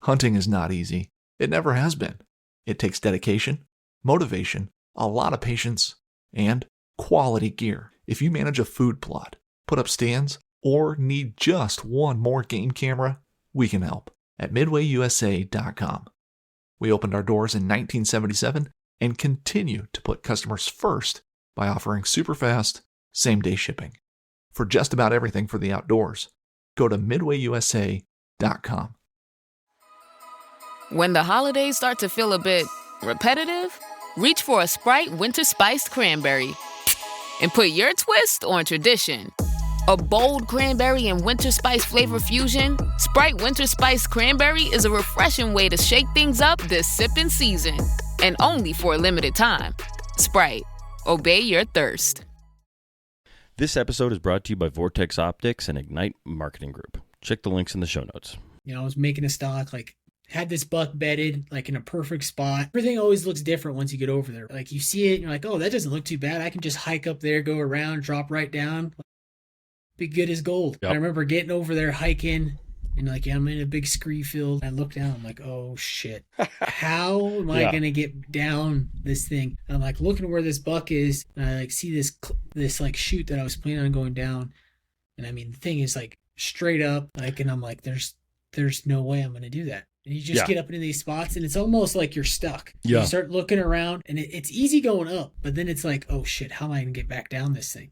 Hunting is not easy. It never has been. It takes dedication, motivation, a lot of patience, and quality gear. If you manage a food plot, put up stands, or need just one more game camera, we can help at MidwayUSA.com. We opened our doors in 1977 and continue to put customers first by offering super fast, same-day shipping. For just about everything for the outdoors, go to MidwayUSA.com. When the holidays start to feel a bit repetitive, reach for a Sprite Winter Spiced Cranberry and put your twist on tradition. A bold cranberry and winter spice flavor fusion, Sprite Winter Spiced Cranberry is a refreshing way to shake things up this sipping season. And only for a limited time. Sprite, obey your thirst. This episode is brought to you by Vortex Optics and Ignite Marketing Group. Check the links in the show notes. I was making a stock, had this buck bedded, in a perfect spot. Everything always looks different once you get over there. You see it, and you're like, oh, that doesn't look too bad. I can just hike up there, go around, drop right down. Be good as gold. Yep. I remember getting over there hiking, and I'm in a big scree field. I look down, I'm like, oh, shit. How am I going to get down this thing? And I'm looking where this buck is, and I see this chute that I was planning on going down. And the thing is straight up, and I'm like, there's no way I'm going to do that. And you just get up into these spots, and it's almost like you're stuck. Yeah. You start looking around, and it's easy going up, but then it's like, oh shit, how am I going to get back down this thing?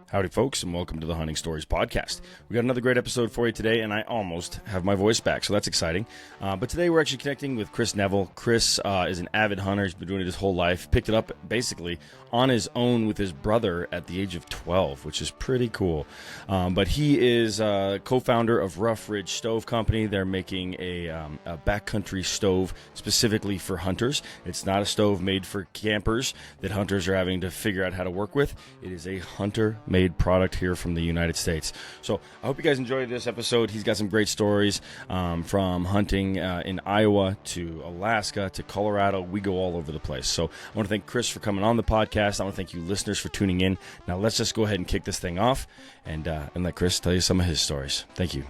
Howdy, folks, and welcome to the Hunting Stories Podcast. We got another great episode for you today, and I almost have my voice back, so that's exciting. But today we're actually connecting with Chris Neville. Chris is an avid hunter. He's been doing it his whole life. Picked it up basically on his own with his brother at the age of 12, which is pretty cool. But he is co-founder of RoughRidge Stove Company. They're making a backcountry stove specifically for hunters. It's not a stove made for campers that hunters are having to figure out how to work with. It is a hunter-made product here from the United States. So I hope you guys enjoyed this episode. He's got some great stories from hunting in Iowa to Alaska to Colorado. We go all over the place. So I want to thank Chris for coming on the podcast. I want to thank you listeners for tuning in. Now let's just go ahead and kick this thing off and let Chris tell you some of his stories. Thank you.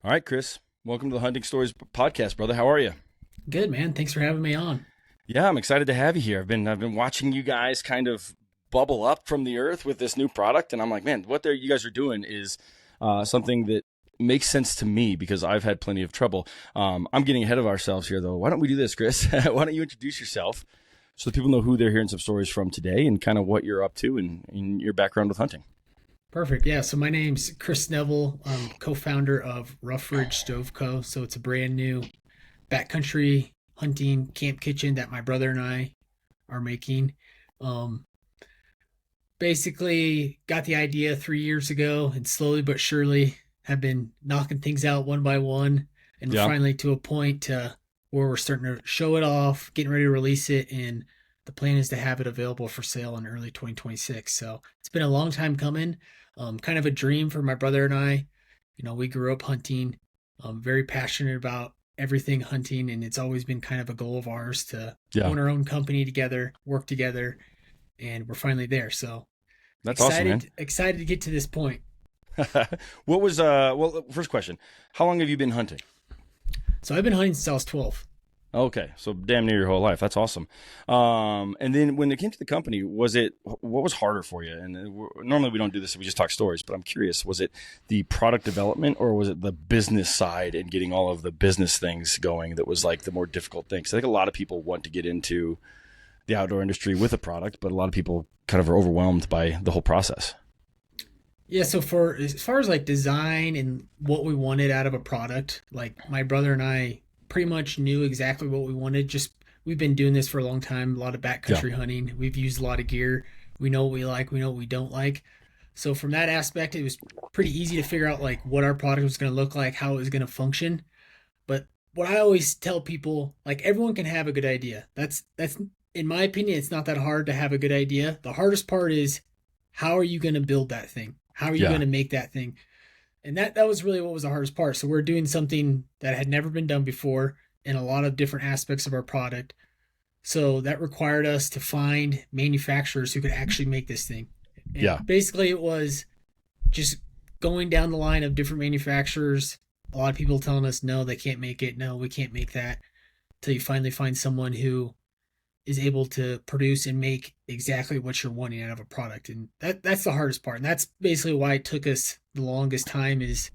All right, Chris, welcome to the Hunting Stories Podcast, brother. How are you? Good, man. Thanks for having me on. Yeah, I'm excited to have you here. I've been watching you guys kind of bubble up from the earth with this new product, and I'm like, man, what you guys are doing is something that makes sense to me because I've had plenty of trouble. I'm getting ahead of ourselves here, though. Why don't we do this, Chris? Why don't you introduce yourself so that people know who they're hearing some stories from today and kind of what you're up to and your background with hunting? Perfect. Yeah. So my name's Chris Neville. I'm co-founder of RoughRidge Stove Co. So it's a brand new backcountry hunting camp kitchen that my brother and I are making. Basically got the idea 3 years ago and slowly but surely have been knocking things out one by one and finally to a point where we're starting to show it off, getting ready to release it, and the plan is to have it available for sale in early 2026. So it's been a long time coming, kind of a dream for my brother and I. We grew up hunting, very passionate about everything hunting, and it's always been kind of a goal of ours to own our own company together, work together, and we're finally there. So that's awesome, man. Excited to get to this point. What was first question, how long have you been hunting? So I've been hunting since I was 12. Okay, so damn near your whole life. That's awesome. And then when it came to the company, what was harder for you? And normally we don't do this, we just talk stories, but I'm curious, was it the product development or was it the business side and getting all of the business things going that was the more difficult thing? Because I think a lot of people want to get into the outdoor industry with a product, but a lot of people kind of are overwhelmed by the whole process. Yeah, so as far as design and what we wanted out of a product, my brother and I pretty much knew exactly what we wanted. We've been doing this for a long time, a lot of backcountry hunting. We've used a lot of gear. We know what we like, we know what we don't like. So from that aspect, it was pretty easy to figure out what our product was going to look like, how it was going to function. But what I always tell people, everyone can have a good idea. That's in my opinion, it's not that hard to have a good idea. The hardest part is, how are you going to build that thing? How are you going to make that thing? And that was really what was the hardest part. So we're doing something that had never been done before in a lot of different aspects of our product. So that required us to find manufacturers who could actually make this thing. And Yeah. basically it was just going down the line of different manufacturers. A lot of people telling us, no, they can't make it. No, we can't make that. Till you finally find someone who is able to produce and make exactly what you're wanting out of a product. And that's the hardest part. And that's basically why it took us the longest time is,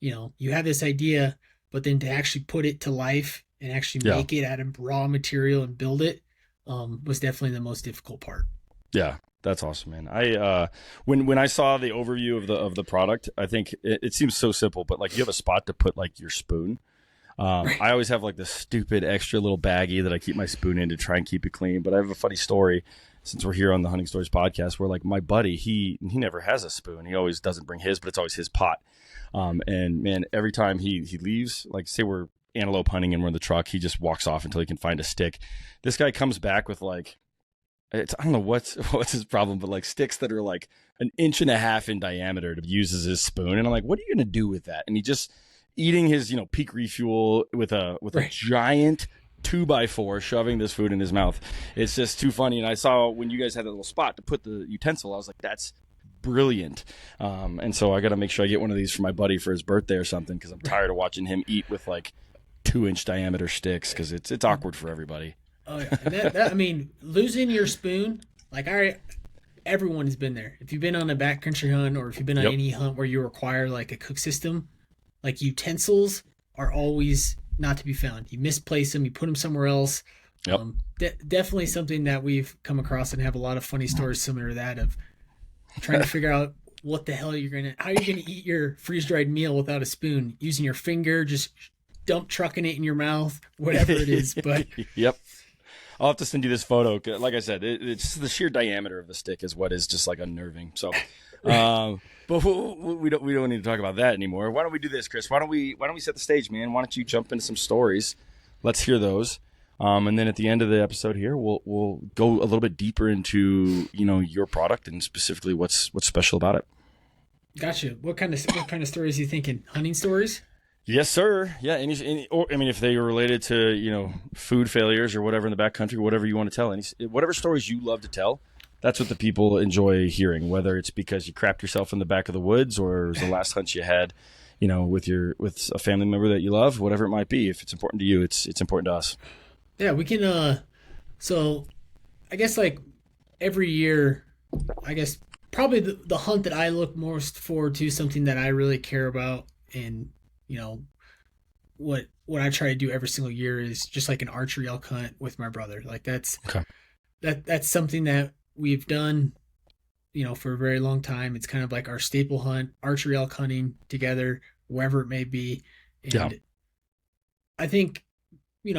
you have this idea, but then to actually put it to life and actually make it out of raw material and build it was definitely the most difficult part. Yeah. That's awesome, man. I when I saw the overview of the product, I think it seems so simple, but like you have a spot to put like your spoon. Right. I always have like this stupid extra little baggie that I keep my spoon in to try and keep it clean. But I have a funny story since we're here on the Hunting Stories podcast where like my buddy, he never has a spoon. He always doesn't bring his, but it's always his pot. And man, every time he leaves, like say we're antelope hunting and we're in the truck, he just walks off until he can find a stick. This guy comes back with like, I don't know what's his problem, but like sticks that are like 1.5 inches in diameter to use as his spoon. And I'm like, what are you going to do with that? And he just eating his, peak refuel with a giant 2x4 shoving this food in his mouth. It's just too funny. And I saw when you guys had that little spot to put the utensil, I was like, that's brilliant. And so I got to make sure I get one of these for my buddy for his birthday or something, because I'm tired of watching him eat with like 2-inch diameter sticks, because it's awkward for everybody. Oh yeah, that I mean, losing your spoon, like everyone has been there. If you've been on a backcountry hunt, or if you've been on any hunt where you require like a cook system, like utensils are always not to be found. You misplace them, you put them somewhere else. Yep. Definitely something that we've come across and have a lot of funny stories similar to that, of trying to figure out what the hell how you're gonna eat your freeze dried meal without a spoon, using your finger, just dump trucking it in your mouth, whatever it is. But Yep. I'll have to send you this photo. Like I said, it's the sheer diameter of the stick is what is just like unnerving. So, but we don't need to talk about that anymore. Why don't we do this, Chris? Why don't we set the stage, man? Why don't you jump into some stories? Let's hear those. And then at the end of the episode here, we'll go a little bit deeper into your product and specifically what's special about it. Gotcha. What kind of stories are you thinking? Hunting stories? Yes, sir. Yeah. Or if they are related to, food failures or whatever in the backcountry, whatever you want to tell, whatever stories you love to tell, that's what the people enjoy hearing, whether it's because you crapped yourself in the back of the woods or it was the last hunt you had, with a family member that you love, whatever it might be. If it's important to you, it's important to us. Yeah, we can, so I guess like every year, I guess probably the hunt that I look most forward to, something that I really care about, and what I try to do every single year is just like an archery elk hunt with my brother. Like that's something that we've done, for a very long time. It's kind of like our staple hunt, archery elk hunting together, wherever it may be. And I think,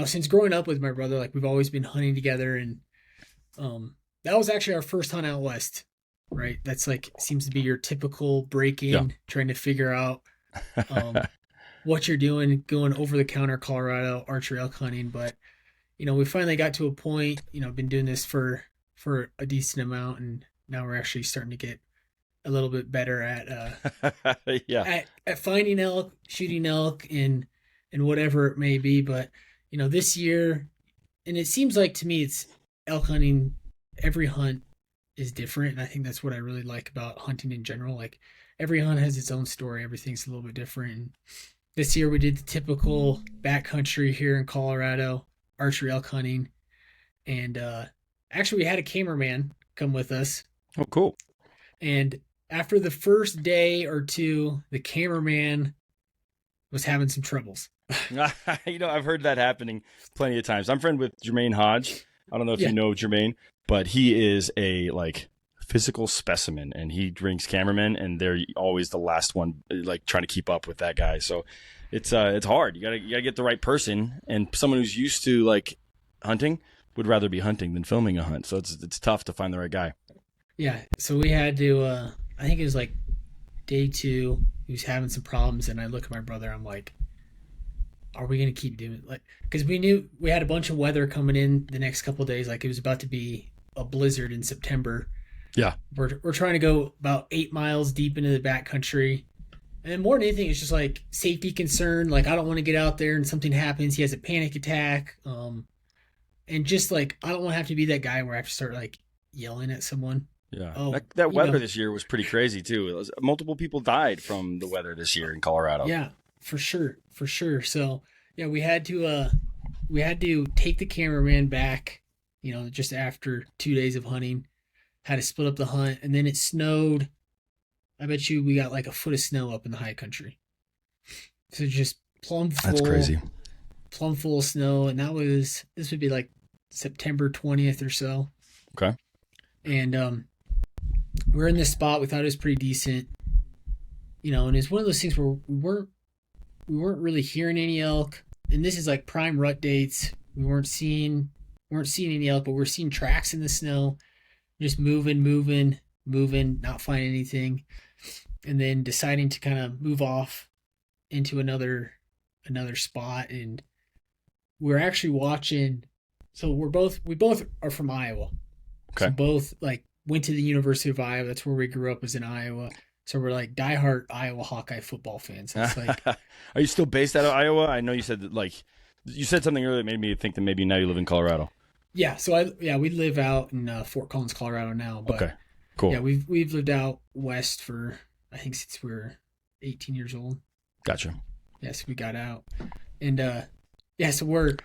since growing up with my brother, like we've always been hunting together, and that was actually our first hunt out west, right? That's like, seems to be your typical break-in, trying to figure out what you're doing, going over the counter Colorado archery elk hunting. But we finally got to a point, been doing this for a decent amount, and now we're actually starting to get a little bit better at at finding elk, shooting elk, and whatever it may be. But this year, and it seems like to me it's elk hunting, every hunt is different, and I think that's what I really like about hunting in general. Like every hunt has its own story, everything's a little bit different. And this year we did the typical backcountry here in Colorado, archery elk hunting. And actually we had a cameraman come with us. Oh, cool. And after the first day or two, the cameraman was having some troubles. I've heard that happening plenty of times. I'm friend with Jermaine Hodge. I don't know if you know Jermaine, but he is a physical specimen, and he brings cameramen, and they're always the last one, like trying to keep up with that guy. So it's hard. You gotta get the right person, and someone who's used to like hunting would rather be hunting than filming a hunt. So it's tough to find the right guy. Yeah. So we had to, I think it was like day 2, he was having some problems, and I look at my brother, I'm like, are we going to keep doing it? Like, because we knew we had a bunch of weather coming in the next couple of days. Like it was about to be a blizzard in September. Yeah. We're trying to go about 8 miles deep into the backcountry. And more than anything, it's just like safety concern. Like I don't want to get out there and something happens. He has a panic attack. And just like, I don't want to have to be that guy where I have to start like yelling at someone. Yeah. Oh, That weather this year was pretty crazy too. Multiple people died from the weather this year in Colorado. Yeah, for sure. For sure. So yeah, we had to take the cameraman back, just after 2 days of hunting, had to split up the hunt, and then it snowed. I bet you we got like a foot of snow up in the high country. So just plumb full. That's crazy. Plumb full of snow. And this would be like September 20th or so. Okay. And we're in this spot. We thought it was pretty decent. And it's one of those things where we weren't really hearing any elk. And this is like prime rut dates. We weren't seeing any elk, but we're seeing tracks in the snow, just moving, not finding anything, and then deciding to kind of move off into another spot. And we're actually watching. So we both are from Iowa. Okay. So both like went to the University of Iowa. That's where we grew up, was in Iowa. So we're like diehard Iowa Hawkeye football fans. It's like, are you still based out of Iowa? I know you said that, you said something earlier that made me think that maybe now you live in Colorado. Yeah. So we live out in Fort Collins, Colorado now. But okay, cool. Yeah, we've lived out west for, I think, since we were 18 years old. Gotcha. Yes, we got out, and so we're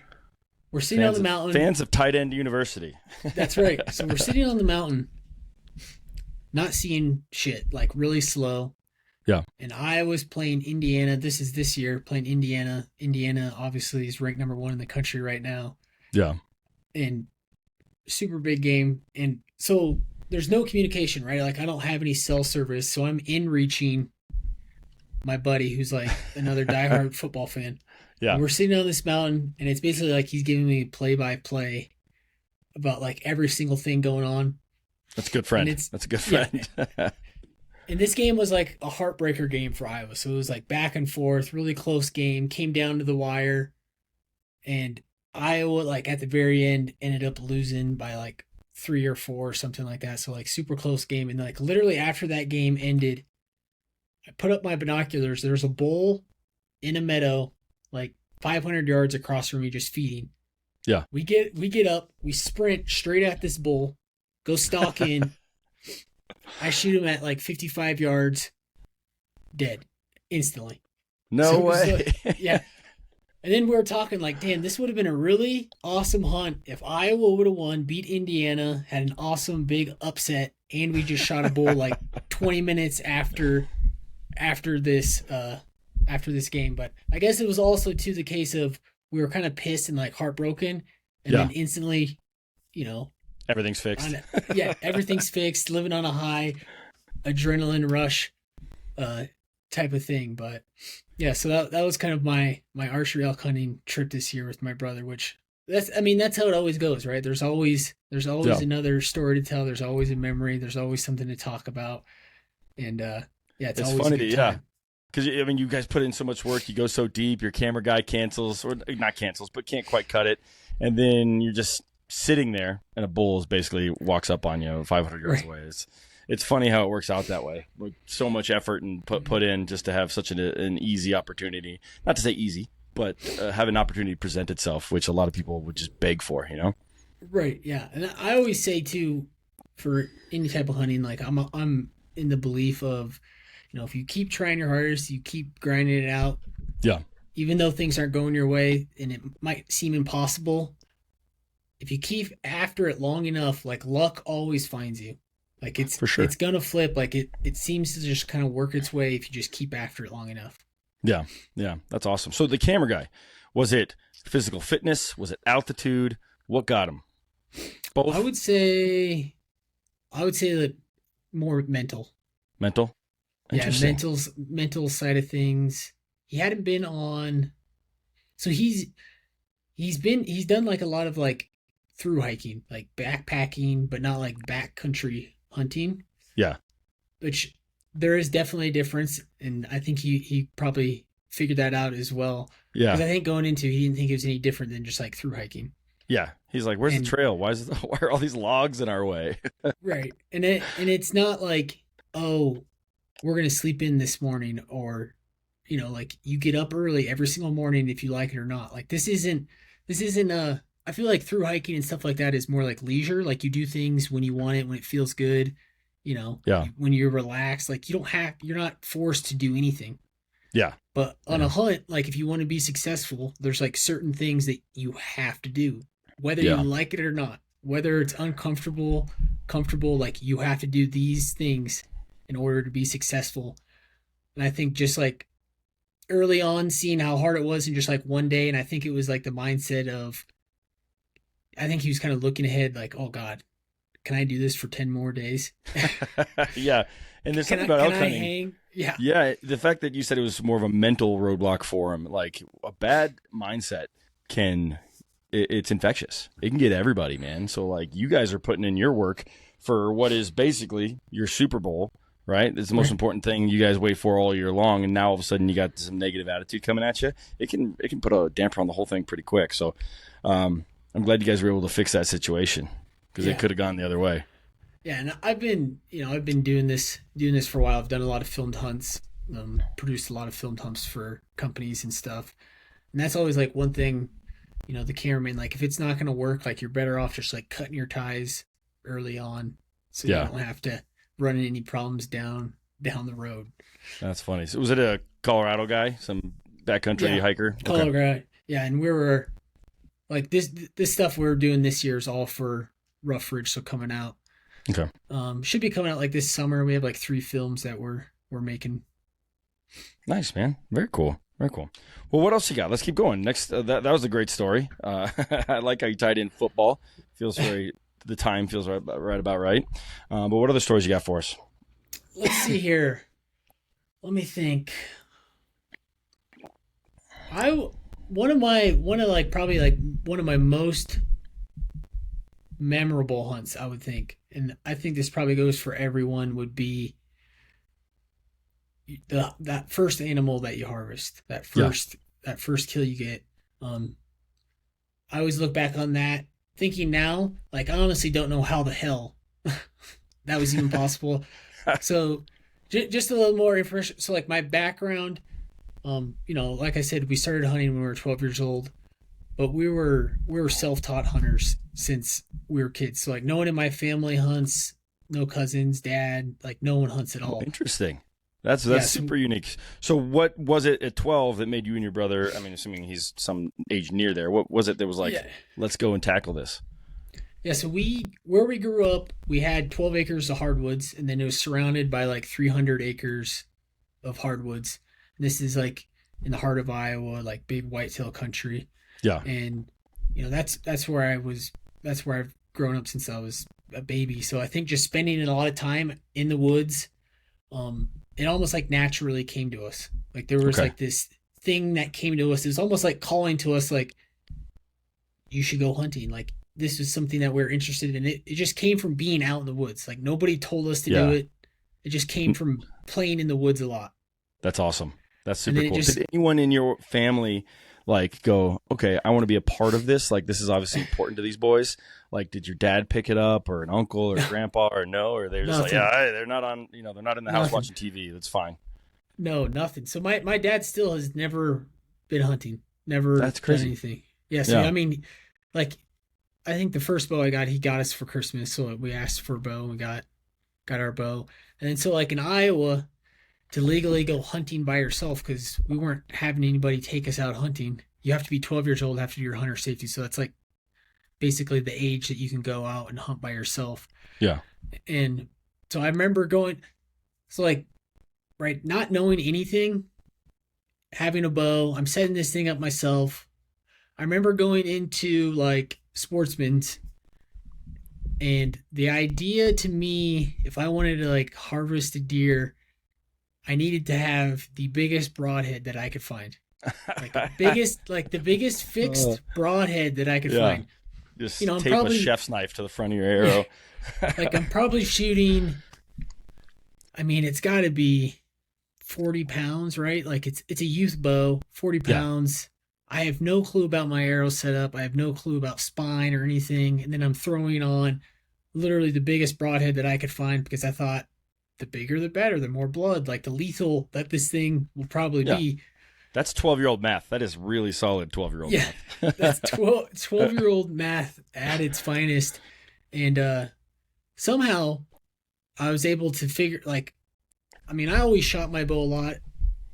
sitting on the mountain. Fans of Tight End University. That's right. So we're sitting on the mountain, not seeing shit, like really slow. Yeah. And Iowa's playing Indiana. This year, playing Indiana. Indiana obviously is ranked number 1 in the country right now. Yeah. And super big game. And so there's no communication, right? Like I don't have any cell service. So I'm in reaching my buddy who's like another diehard football fan. Yeah. And we're sitting on this mountain, and it's basically like he's giving me play-by-play about like every single thing going on. That's a good friend. That's a good friend. Yeah. And this game was like a heartbreaker game for Iowa. So it was like back and forth, really close game, came down to the wire. And Iowa, like at the very end, ended up losing by like 3 or 4 or something like that. So like super close game. And like literally after that game ended, I put up my binoculars. There's a bull in a meadow, like 500 yards across from me, just feeding. Yeah. We get up, we sprint straight at this bull, go stalk in. I shoot him at like 55 yards, dead instantly. No way. Yeah. And then we were talking like, damn, this would have been a really awesome hunt if Iowa would have won, beat Indiana, had an awesome big upset, and we just shot a bull like 20 minutes after this game. But I guess it was also to the case of we were kind of pissed and like heartbroken, and then instantly, everything's fixed. Everything's fixed, living on a high, adrenaline rush type of thing. But yeah, so that was kind of my archery elk hunting trip this year with my brother, which that's how it always goes, right? There's always another story to tell. There's always a memory. There's always something to talk about. And it's always funny, a good time. Because, you guys put in so much work. You go so deep. Your camera guy cancels, or not cancels, but can't quite cut it. And then you're just sitting there, and a bull basically walks up on you 500 yards away. It's funny how it works out that way. With so much effort and put in just to have such an easy opportunity. Not to say easy, but have an opportunity present itself, which a lot of people would just beg for, Right, yeah. And I always say, too, for any type of hunting, like I'm in the belief of, if you keep trying your hardest, you keep grinding it out. Yeah. Even though things aren't going your way and it might seem impossible, if you keep after it long enough, like luck always finds you. Like it's for sure. It's gonna flip. Like it seems to just kind of work its way if you just keep after it long enough. Yeah, that's awesome. So the camera guy, was it physical fitness? Was it altitude? What got him? Both. I would say that more mental. Mental. Yeah, mental side of things. He hadn't been on, so he's done like a lot of like through hiking, like backpacking, but not like backcountry hunting. Yeah. Which there is definitely a difference, and I think he probably figured that out as well. Yeah. Because I think going into, he didn't think it was any different than just like through hiking. Yeah. He's like, where's the trail? Why are all these logs in our way? Right. And it's not like, oh, we're going to sleep in this morning, or, like you get up early every single morning if you like it or not. Like this isn't I feel like through hiking and stuff like that is more like leisure. Like you do things when you want it, when it feels good, Yeah. when you're relaxed. Like you're not forced to do anything. Yeah. But on Yeah. a hunt, like if you want to be successful, there's like certain things that you have to do, whether you Yeah. like it or not, whether it's uncomfortable, comfortable, like you have to do these things in order to be successful. And I think just like early on, seeing how hard it was in just like one day, and I think it was like the mindset of, I think he was kind of looking ahead, like, oh God, can I do this for 10 more days? Yeah. And there's Can something I, about can elk I hunting. hang? Yeah. Yeah, the fact that you said it was more of a mental roadblock for him, like a bad mindset it's infectious. It can get everybody, man. So like you guys are putting in your work for what is basically your Super Bowl, right? It's the most important thing you guys wait for all year long, and now all of a sudden you got some negative attitude coming at you. It can put a damper on the whole thing pretty quick. So I'm glad you guys were able to fix that situation because it could have gone the other way. Yeah, and I've been doing this for a while. I've done a lot of filmed hunts, produced a lot of filmed hunts for companies and stuff. And that's always like one thing, the cameraman, like if it's not going to work, like you're better off just like cutting your ties early on, so you don't have to run into any problems down the road. That's funny. So was it a Colorado guy, some backcountry hiker? Colorado. Yeah, and we were like this stuff we're doing this year is all for RoughRidge, so coming out. Okay. Should be coming out like this summer. We have like 3 films that we're making. Nice, man. Very cool. Very cool. Well, what else you got? Let's keep going. Next, that was a great story. I like how you tied in football. The time feels right about right. But what other stories you got for us? Let's see here. Let me think. One of my most memorable hunts, I would think, and I think this probably goes for everyone, would be that first animal that you harvest, that first kill you get. I always look back on that thinking now, like I honestly don't know how the hell that was even possible. So just a little more information. So like my background, like I said, we started hunting when we were 12 years old, but we were self-taught hunters since we were kids. So like no one in my family hunts, no cousins, dad, like no one hunts at all. Interesting. That's super unique. So what was it at 12 that made you and your brother, I mean, assuming he's some age near there, what was it that was like, let's go and tackle this? Yeah, so where we grew up, we had 12 acres of hardwoods, and then it was surrounded by like 300 acres of hardwoods. And this is like in the heart of Iowa, like big whitetail country. Yeah. And that's where I've grown up since I was a baby. So I think just spending a lot of time in the woods, it almost like naturally came to us. Like there was like this thing that came to us. It was almost like calling to us, like, you should go hunting. Like this was something that we're interested in. It just came from being out in the woods. Like nobody told us to do it. It just came from playing in the woods a lot. That's awesome. That's super cool. Did anyone in your family like go, okay, I want to be a part of this? Like this is obviously important to these boys. Like, did your dad pick it up, or an uncle or grandpa, or no? Or they're just like, they're not on, they're not in the house watching TV. That's fine. No, nothing. So my dad still has never been hunting, never That's crazy. done anything. Yeah. So I mean, like, I think the first bow he got us for Christmas. So we asked for a bow, and got our bow. And then so like in Iowa, to legally go hunting by yourself, because we weren't having anybody take us out hunting, you have to be 12 years old, have to do your hunter safety. So that's like basically the age that you can go out and hunt by yourself. Yeah. And so I remember going, so like, right, not knowing anything, having a bow, I'm setting this thing up myself. I remember going into like Sportsman's, and the idea to me, if I wanted to like harvest a deer, I needed to have the biggest broadhead that I could find. Like the biggest fixed broadhead that I could find. Just tape a chef's knife to the front of your arrow. Like I'm probably shooting, I mean, it's got to be 40 pounds, right? Like it's a youth bow, 40 pounds. I have no clue about my arrow setup. I have no clue about spine or anything. And then I'm throwing on literally the biggest broadhead that I could find, because I thought the bigger the better, the more blood, like the lethal that this thing will probably be. That's 12-year-old math. That is really solid 12-year-old math. That's 12-year-old math at its finest. And somehow I was able to figure, like, I mean, I always shot my bow a lot.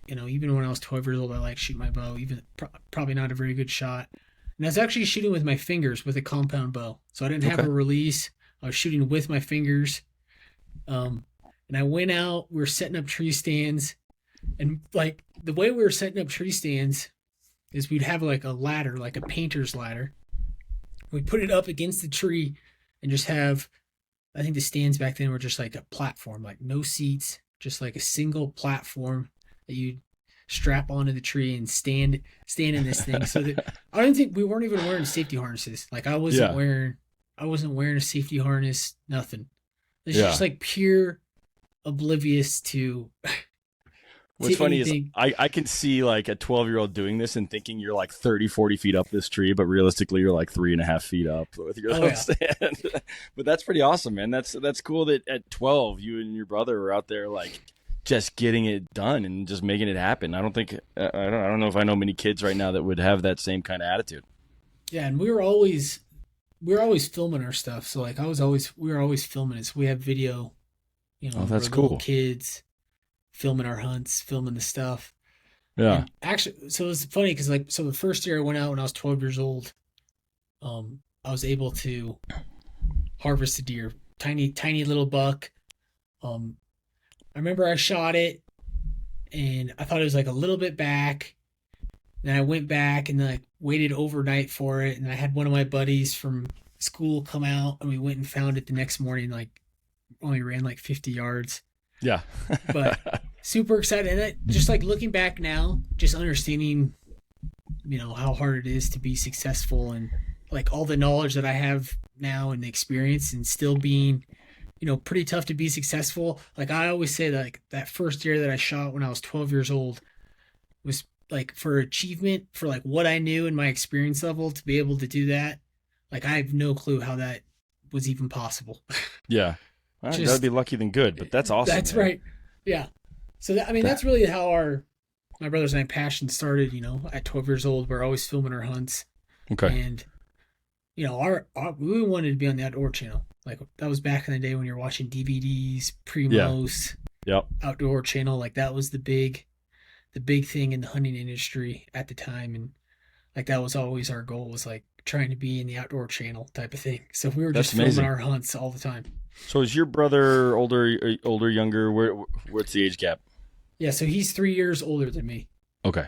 You know, even when I was 12 years old, I liked shooting my bow, even probably not a very good shot. And I was actually shooting with my fingers with a compound bow. So I didn't have a release. I was shooting with my fingers. And I went out, we were setting up tree stands. And like the way we were setting up tree stands is we'd have like a ladder, like a painter's ladder. We'd put it up against the tree and just have, I think the stands back then were just like a platform, like no seats, just like a single platform that you'd strap onto the tree and stand in this thing. So that I don't think we weren't even wearing safety harnesses. Like I wasn't wearing a safety harness, nothing. It's just like pure oblivious to. What's funny is I can see like a 12-year-old doing this and thinking you're like 30, 40 feet up this tree, but realistically you're like 3.5 feet up with your little stand. But that's pretty awesome, man. That's cool that at 12 you and your brother were out there like just getting it done and just making it happen. I don't know if I know many kids right now that would have that same kind of attitude. Yeah, and we were always filming our stuff. So like we were always filming it. So we have video, you know, that's cool. Kids filming our hunts, filming the stuff. Yeah. And actually, so it was funny because so the first year I went out when I was 12 years old, I was able to harvest a deer, tiny little buck. I remember I shot it and I thought it was like a little bit back. Then I went back and like waited overnight for it. And I had one of my buddies from school come out and we went and found it the next morning, like only ran like 50 yards. Yeah. But super excited. And just like looking back now, just understanding, you know, how hard it is to be successful and like all the knowledge that I have now and the experience and still being, you know, pretty tough to be successful. Like I always say that like that first deer that I shot when I was 12 years old was like for achievement, for like what I knew and my experience level to be able to do that. Like I have no clue how that was even possible. Yeah. That'd be lucky than good, but that's awesome. That's man. right. Yeah. So that's really how my brothers and I passion started, you know, at 12 years old. We're always filming our hunts. Okay. And, you know, we wanted to be on the Outdoor Channel. Like that was back in the day when you're watching DVDs, Primos, Outdoor Channel. Like that was the big thing in the hunting industry at the time. And like, that was always our goal, was like trying to be in the Outdoor Channel type of thing. So we were just filming our hunts all the time. So is your brother older, younger? What's the age gap? Yeah, so he's 3 years older than me. Okay.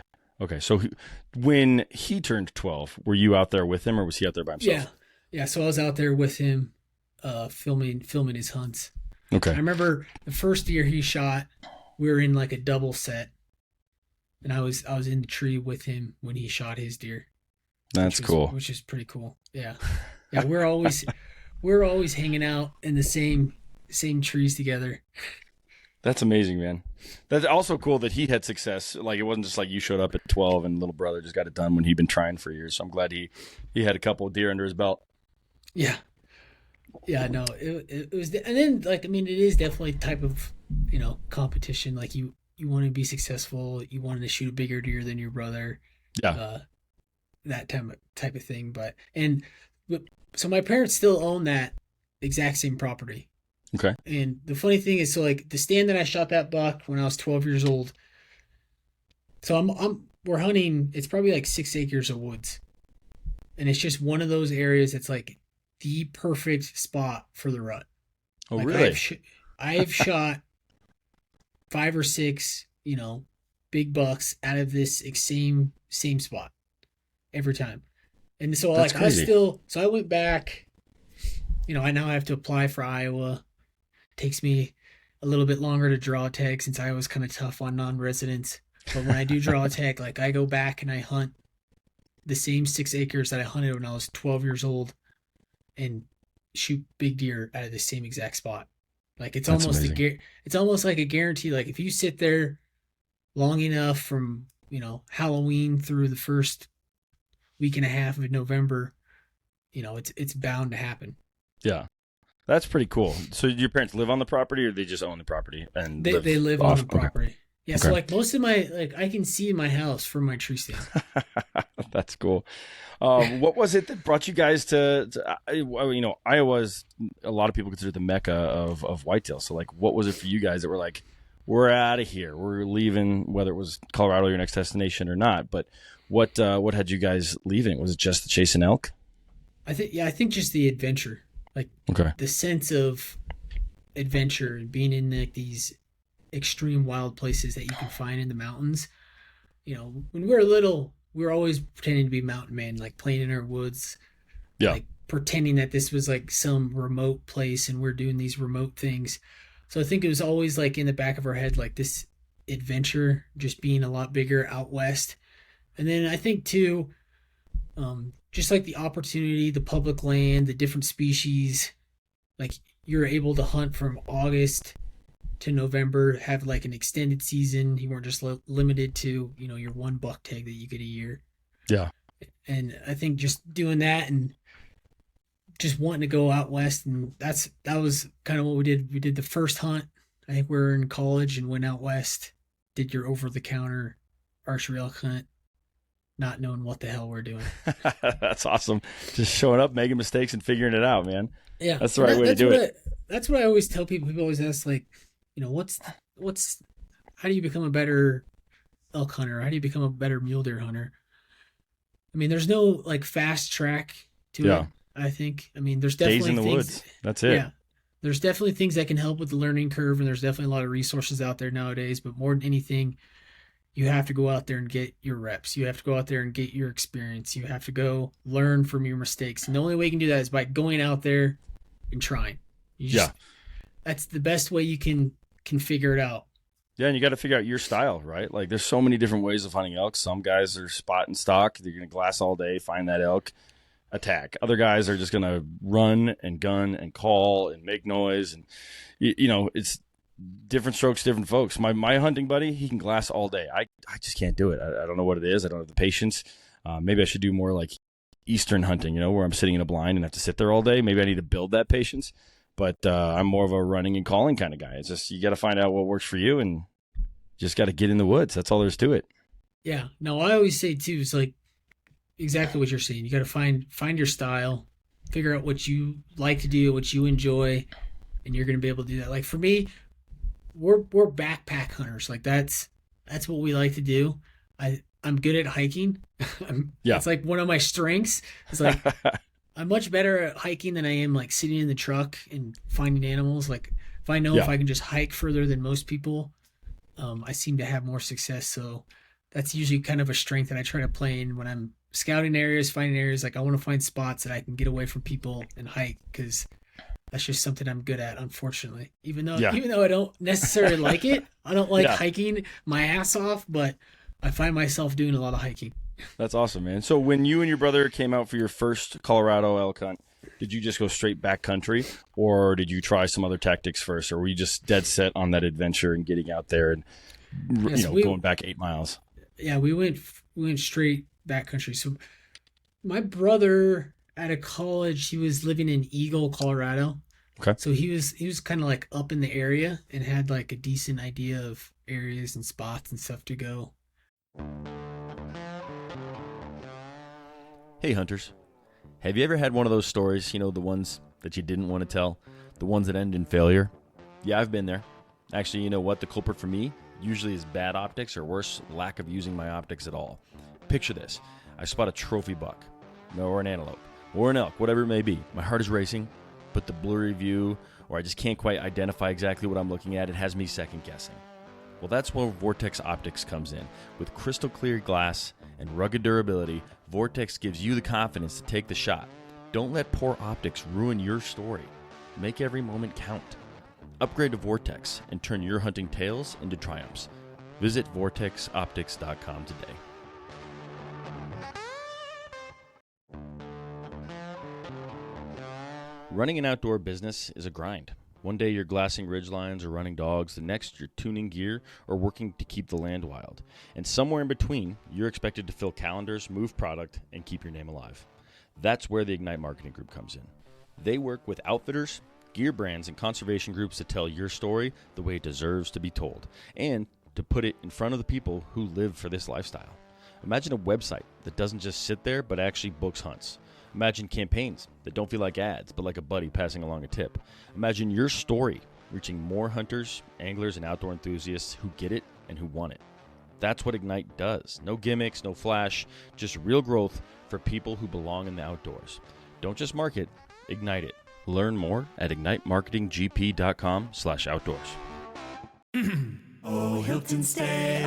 So when he turned 12, were you out there with him, or was he out there by himself? Yeah. So I was out there with him, filming his hunts. Okay. I remember the first deer he shot, we were in like a double set, and I was in the tree with him when he shot his deer. That's cool. Which is pretty cool. Yeah. Yeah, we're always hanging out in the same trees together. That's amazing, man. That's also cool that he had success. Like it wasn't just like you showed up at 12 and little brother just got it done when he'd been trying for years. So I'm glad he had a couple of deer under his belt. Yeah. Yeah, no, it was, and then like, I mean, it is definitely type of, you know, competition. Like you want to be successful. You wanted to shoot a bigger deer than your brother. Yeah. That type of thing. So my parents still own that exact same property. Okay. And the funny thing is, so like the stand that I shot that buck when I was 12 years old. So we're hunting. It's probably like 6 acres of woods, and it's just one of those areas that's like the perfect spot for the rut. Oh, like really? I've shot 5 or 6, you know, big bucks out of this same spot every time. And so that's like crazy. I went back, you know, I now have to apply for Iowa. It takes me a little bit longer to draw a tag since Iowa's kind of tough on non-residents. But when I do draw a tag, like I go back and I hunt the same 6 acres that I hunted when I was 12 years old and shoot big deer out of the same exact spot. Like it's almost like a guarantee. Like if you sit there long enough from, you know, Halloween through the first week and a half of November, you know, it's bound to happen. Yeah. That's pretty cool. So your parents live on the property, or they just own the property? And they live on the property. Yeah, so like most of my I can see my house from my tree stand. That's cool. What was it that brought you guys Iowa is, a lot of people consider the mecca of whitetail. So like, what was it for you guys that were like, we're out of here, we're leaving, whether it was Colorado your next destination or not? But what had you guys leaving? Was it just the chasing elk? I think just the adventure, like the sense of adventure and being in like these extreme wild places that you can find in the mountains. You know, when we were little, we were always pretending to be mountain men, like playing in our woods, like pretending that this was like some remote place and we're doing these remote things. So I think it was always like in the back of our head, like this adventure just being a lot bigger out west. And then I think too, just like the opportunity, the public land, the different species, like you're able to hunt from August to November, have like an extended season. You weren't just limited to, you know, your one buck tag that you get a year. Yeah. And I think just doing that and just wanting to go out west, and that was kind of what we did. We did the first hunt. I think we were in college and went out west, did your over the counter archery elk hunt, not knowing what the hell we're doing. That's awesome. Just showing up, making mistakes, and figuring it out, man. Yeah, that's the right way to do it. That's what I always tell people. People always ask, like, you know, how do you become a better elk hunter? How do you become a better mule deer hunter? I mean, there's no like fast track to it. I think. I mean, there's definitely days in the woods. That's it. Yeah, there's definitely things that can help with the learning curve, and there's definitely a lot of resources out there nowadays. But more than anything, you have to go out there and get your reps. You have to go out there and get your experience. You have to go learn from your mistakes. And the only way you can do that is by going out there and trying. That's the best way you can figure it out. Yeah, and you got to figure out your style, right? Like, there's so many different ways of hunting elk. Some guys are spot and stock. They're going to glass all day, find that elk, attack. Other guys are just going to run and gun and call and make noise. And, you know, it's different strokes, different folks. My hunting buddy, he can glass all day. I just can't do it. I don't know what it is. I don't have the patience. Maybe I should do more like Eastern hunting, you know, where I'm sitting in a blind and have to sit there all day. Maybe I need to build that patience. But I'm more of a running and calling kind of guy. It's just, you got to find out what works for you and just got to get in the woods. That's all there is to it. Yeah. No, I always say too, it's like exactly what you're saying. You got to find your style, figure out what you like to do, what you enjoy, and you're going to be able to do that. Like for me, we're backpack hunters. Like that's what we like to do. I'm good at hiking. It's like one of my strengths. It's like I'm much better at hiking than I am like sitting in the truck and finding animals. Like if I know if I can just hike further than most people, I seem to have more success. So that's usually kind of a strength that I try to play in when I'm scouting areas, finding areas. Like I want to find spots that I can get away from people and hike, because that's just something I'm good at, unfortunately. Even though I don't necessarily like it, I don't like hiking my ass off, but I find myself doing a lot of hiking. That's awesome, man. So when you and your brother came out for your first Colorado elk hunt, did you just go straight backcountry, or did you try some other tactics first, or were you just dead set on that adventure and getting out there and going back 8 miles? Yeah, we went straight backcountry. So my brother out of college, he was living in Eagle, Colorado. Okay. So he was kind of like up in the area and had like a decent idea of areas and spots and stuff to go. Hey hunters, have you ever had one of those stories, you know, the ones that you didn't want to tell, the ones that end in failure? Yeah, I've been there. Actually, you know what? The culprit for me usually is bad optics, or worse, lack of using my optics at all. Picture this. I spot a trophy buck, or an antelope, or an elk, whatever it may be. My heart is racing, but the blurry view, or I just can't quite identify exactly what I'm looking at, it has me second guessing. Well, that's where Vortex Optics comes in. With crystal clear glass and rugged durability, Vortex gives you the confidence to take the shot. Don't let poor optics ruin your story. Make every moment count. Upgrade to Vortex and turn your hunting tales into triumphs. Visit vortexoptics.com today. Running an outdoor business is a grind. One day you're glassing ridgelines or running dogs, the next you're tuning gear or working to keep the land wild. And somewhere in between, you're expected to fill calendars, move product, and keep your name alive. That's where the Ignite Marketing Group comes in. They work with outfitters, gear brands, and conservation groups to tell your story the way it deserves to be told, and to put it in front of the people who live for this lifestyle. Imagine a website that doesn't just sit there but actually books hunts. Imagine campaigns that don't feel like ads but like a buddy passing along a tip. Imagine your story reaching more hunters, anglers, and outdoor enthusiasts who get it and who want it. That's what Ignite does. No gimmicks, no flash, just real growth for people who belong in the outdoors. Don't just market, ignite it. Learn more at ignitemarketinggp.com/outdoors. Oh, Hilton stay,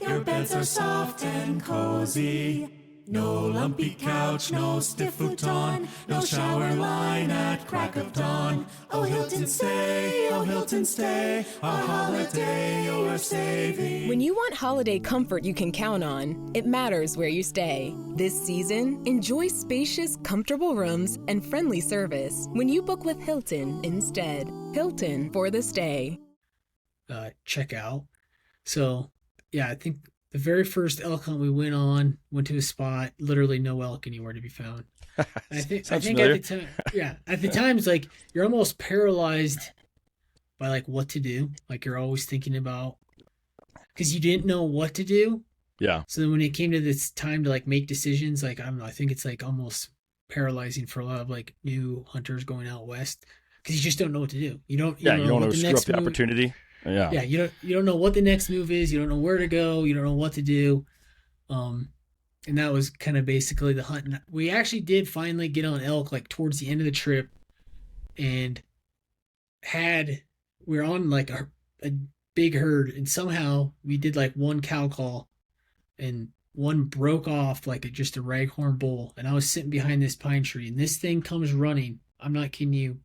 your beds are soft and cozy. No lumpy couch, no stiff futon, no shower line at crack of dawn. Oh, Hilton stay, a holiday you're saving. When you want holiday comfort you can count on, it matters where you stay. This season, enjoy spacious, comfortable rooms and friendly service when you book with Hilton instead. Hilton for the stay. Check out. So, yeah, I think the very first elk hunt we went to a spot, literally no elk anywhere to be found. I think at the time, at the time it's like you're almost paralyzed by like what to do. Like you're always thinking about, because you didn't know what to do. Yeah. So then when it came to this time to like make decisions, like I don't know, I think it's like almost paralyzing for a lot of like new hunters going out west because you just don't know what to do. You don't know to screw up the opportunity. Yeah, you don't know what the next move is. You don't know where to go. You don't know what to do. And that was kind of basically the hunt. And we actually did finally get on elk like towards the end of the trip, and we were on like a big herd, and somehow we did like one cow call, and one broke off like just a raghorn bull, and I was sitting behind this pine tree, and this thing comes running. I'm not kidding you,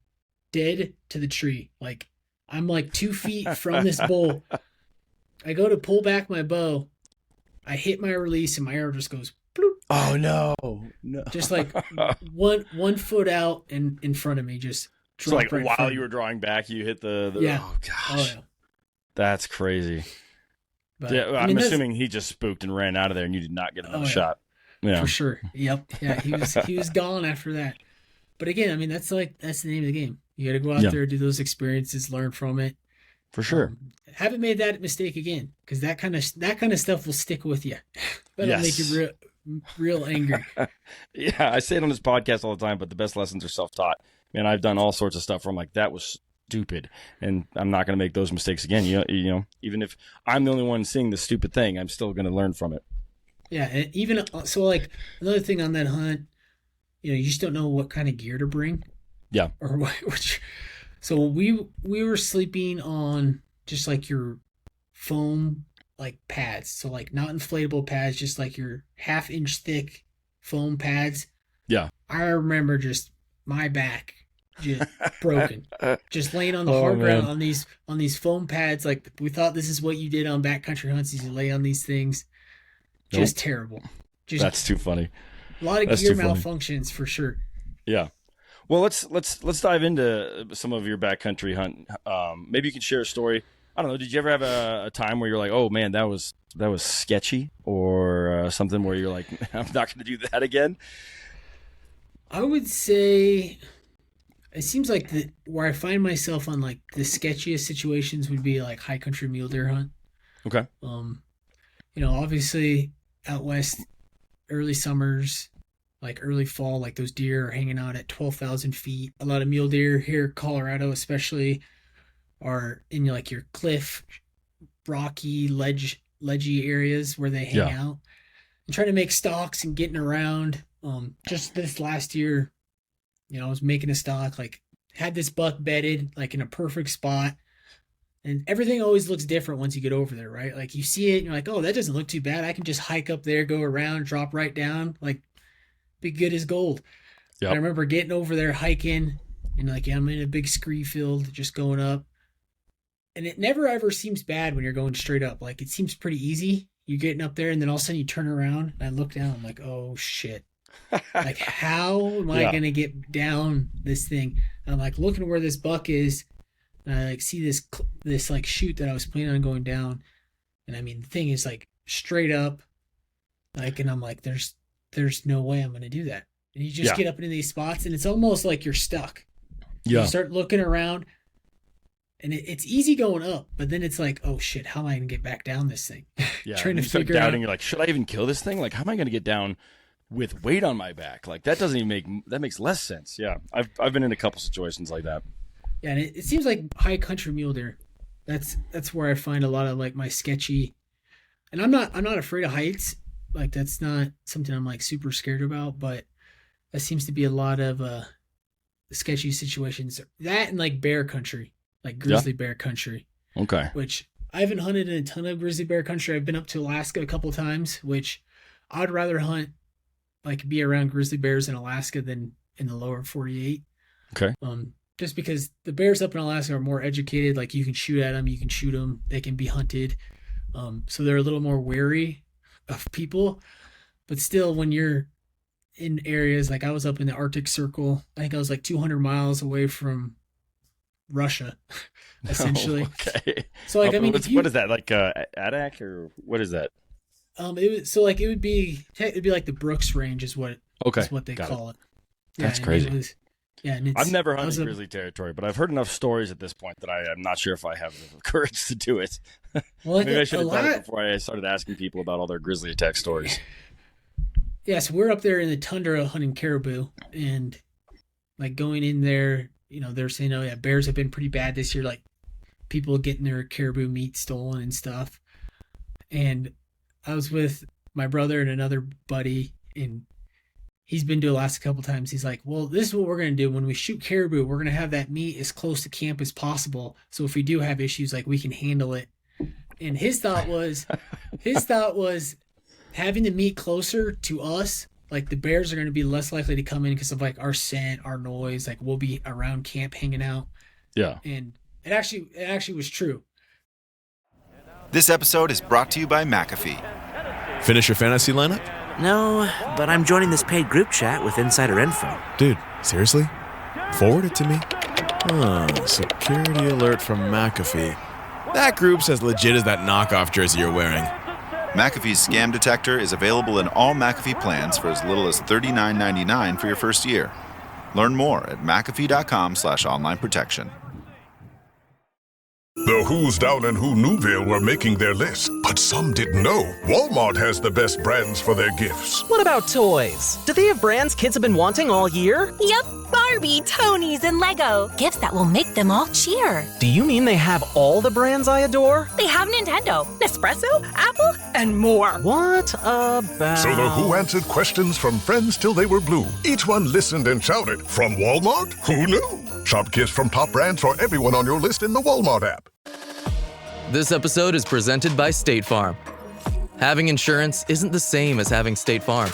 dead to the tree, like. I'm like 2 feet from this bull. I go to pull back my bow. I hit my release and my arrow just goes bloop. Oh no. Just like one foot out and in front of me, just so like right while you were drawing back, you hit the yeah. Oh gosh. Oh, yeah. That's crazy. But, yeah, I'm assuming he just spooked and ran out of there and you did not get another shot. Yeah. For sure. Yep. Yeah, he was gone after that. But again, I mean that's the name of the game. You got to go out there, do those experiences, learn from it. For sure. Haven't made that mistake again, because that kind of stuff will stick with you. That'll make you real angry. Yeah, I say it on this podcast all the time, but the best lessons are self-taught. Man, I've done all sorts of stuff where I'm like, that was stupid, and I'm not going to make those mistakes again. You know, even if I'm the only one seeing the stupid thing, I'm still going to learn from it. Yeah, and even so, like another thing on that hunt, you just don't know what kind of gear to bring. Yeah. Or which, so we were sleeping on just like your foam like pads. So like not inflatable pads, just like your 1/2 inch thick foam pads. Yeah. I remember just my back just broken. Just laying on the hard ground on these foam pads. Like we thought this is what you did on backcountry hunts, is you lay on these things. Just terrible. That's too funny. A lot of gear malfunctions for sure. Yeah. Well, let's dive into some of your backcountry hunt. Maybe you can share a story. I don't know. Did you ever have a time where you're like, oh man, that was sketchy, or something where you're like, I'm not going to do that again? I would say it seems like where I find myself on like the sketchiest situations would be like high country mule deer hunt. Okay. Obviously out west, early summers, like early fall, like those deer are hanging out at 12,000 feet. A lot of mule deer here, Colorado especially, are in like your cliff, rocky, ledgy areas where they hang out and trying to make stalks and getting around. Just this last year, I was making a stalk, like had this buck bedded like in a perfect spot, and everything always looks different once you get over there, right? Like you see it and you're like, oh, that doesn't look too bad. I can just hike up there, go around, drop right down, like be good as gold. Yep. I remember getting over there hiking and like, I'm in a big scree field just going up, and it never ever seems bad when you're going straight up. Like it seems pretty easy. You're getting up there and then all of a sudden you turn around and I look down, I'm like, oh shit. Like how am I going to get down this thing? And I'm like looking where this buck is, and I like see this like chute that I was planning on going down. And I mean, the thing is like straight up, like, and I'm like, there's no way I'm going to do that. And you just get up into these spots and it's almost like you're stuck. You start looking around And it's easy going up, but then it's like, oh shit, how am I gonna get back down this thing? Yeah, Trying to you start figure doubting. out. You're like, should I even kill this thing? Like, how am I going to get down with weight on my back? Like, that doesn't even that makes less sense. Yeah, I've been in a couple situations like that. Yeah, and it seems like high country mule deer. That's where I find a lot of like my sketchy. And I'm not afraid of heights. Like that's not something I'm like super scared about, but that seems to be a lot of sketchy situations. That and like bear country, like grizzly bear country. Okay. Which I haven't hunted in a ton of grizzly bear country. I've been up to Alaska a couple times, which I'd rather hunt, like be around grizzly bears in Alaska than in the lower 48. Okay. Just because the bears up in Alaska are more educated. Like you can shoot at them, you can shoot them, they can be hunted. So they're a little more wary of people. But still, when you're in areas like I was up in the Arctic Circle, I think I was like 200 miles away from Russia, essentially. Oh, okay. So like, I mean, what is that, like Adak, or what is that? It would be like the Brooks Range is what they Got call it. That's crazy. I've never hunted grizzly territory, but I've heard enough stories at this point that I'm not sure if I have the courage to do it. Well, Maybe I should have done it before I started asking people about all their grizzly attack stories. Yeah, so we're up there in the tundra hunting caribou, and like going in there, they're saying, oh yeah, bears have been pretty bad this year, like people getting their caribou meat stolen and stuff. And I was with my brother and another buddy, and he's been to Alaska a couple times. He's like, well, this is what we're going to do. When we shoot caribou, we're going to have that meat as close to camp as possible. So if we do have issues, like we can handle it. And his thought was having the meat closer to us, like the bears are going to be less likely to come in because of like our scent, our noise, like we'll be around camp hanging out. Yeah. And it actually was true. This episode is brought to you by McAfee. Finish your fantasy lineup? No, but I'm joining this paid group chat with insider info. Dude, seriously? Forward it to me. Security alert from McAfee. That group's as legit as that knockoff jersey you're wearing. McAfee's scam detector is available in all McAfee plans for as little as $39.99 for your first year. Learn more at McAfee.com/online protection. The Who's Down in Who Newville were making their list, but some didn't know Walmart has the best brands for their gifts. What about toys? Do they have brands kids have been wanting all year? Yep, Barbie, Tony's, and Lego. Gifts that will make them all cheer. Do you mean they have all the brands I adore? They have Nintendo, Nespresso, Apple, and more. What about... So the Who answered questions from friends till they were blue. Each one listened and shouted, from Walmart? Who knew? Shop gifts from top brands for everyone on your list in the Walmart app. This episode is presented by State Farm. Having insurance isn't the same as having State Farm.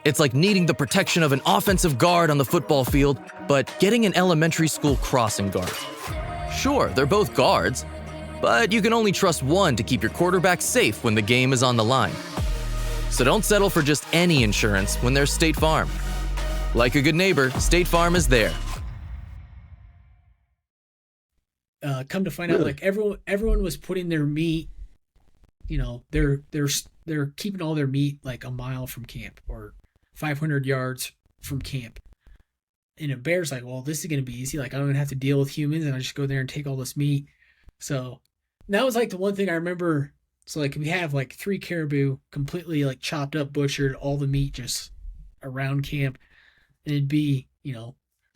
It's like needing the protection of an offensive guard on the football field, but getting an elementary school crossing guard. Sure, they're both guards, but you can only trust one to keep your quarterback safe when the game is on the line. So don't settle for just any insurance when there's State Farm. Like a good neighbor, State Farm is there. Come to find out, like everyone was putting their meat, they're keeping all their meat like a mile from camp or 500 yards from camp. And a bear's like, well, this is going to be easy. Like I don't even have to deal with humans, and I just go there and take all this meat. So that was like the one thing I remember. So like we have like 3 caribou completely like chopped up, butchered, all the meat just around camp. And it'd be,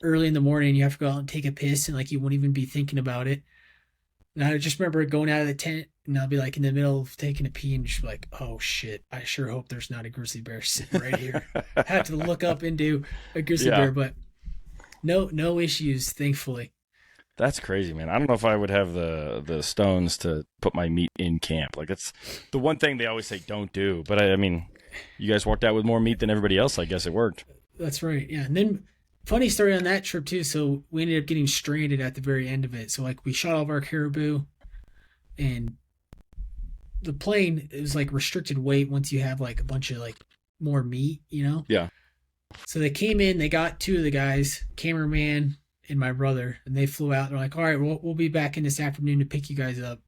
early in the morning, you have to go out and take a piss, and like you won't even be thinking about it. And I just remember going out of the tent, and I'll be like in the middle of taking a pee, and just be like, oh shit, I sure hope there's not a grizzly bear sitting right here. I have to look up into a grizzly bear, but no issues, thankfully. That's crazy, man. I don't know if I would have the stones to put my meat in camp. Like that's the one thing they always say don't do. But I mean, you guys walked out with more meat than everybody else. I guess it worked. That's right. Yeah. And then funny story on that trip too. So we ended up getting stranded at the very end of it. So like we shot all of our caribou, and the plane is like restricted weight once you have like a bunch of like more meat, Yeah. So they came in, they got 2 of the guys, cameraman and my brother, and they flew out. They're like, all right, we'll be back in this afternoon to pick you guys up.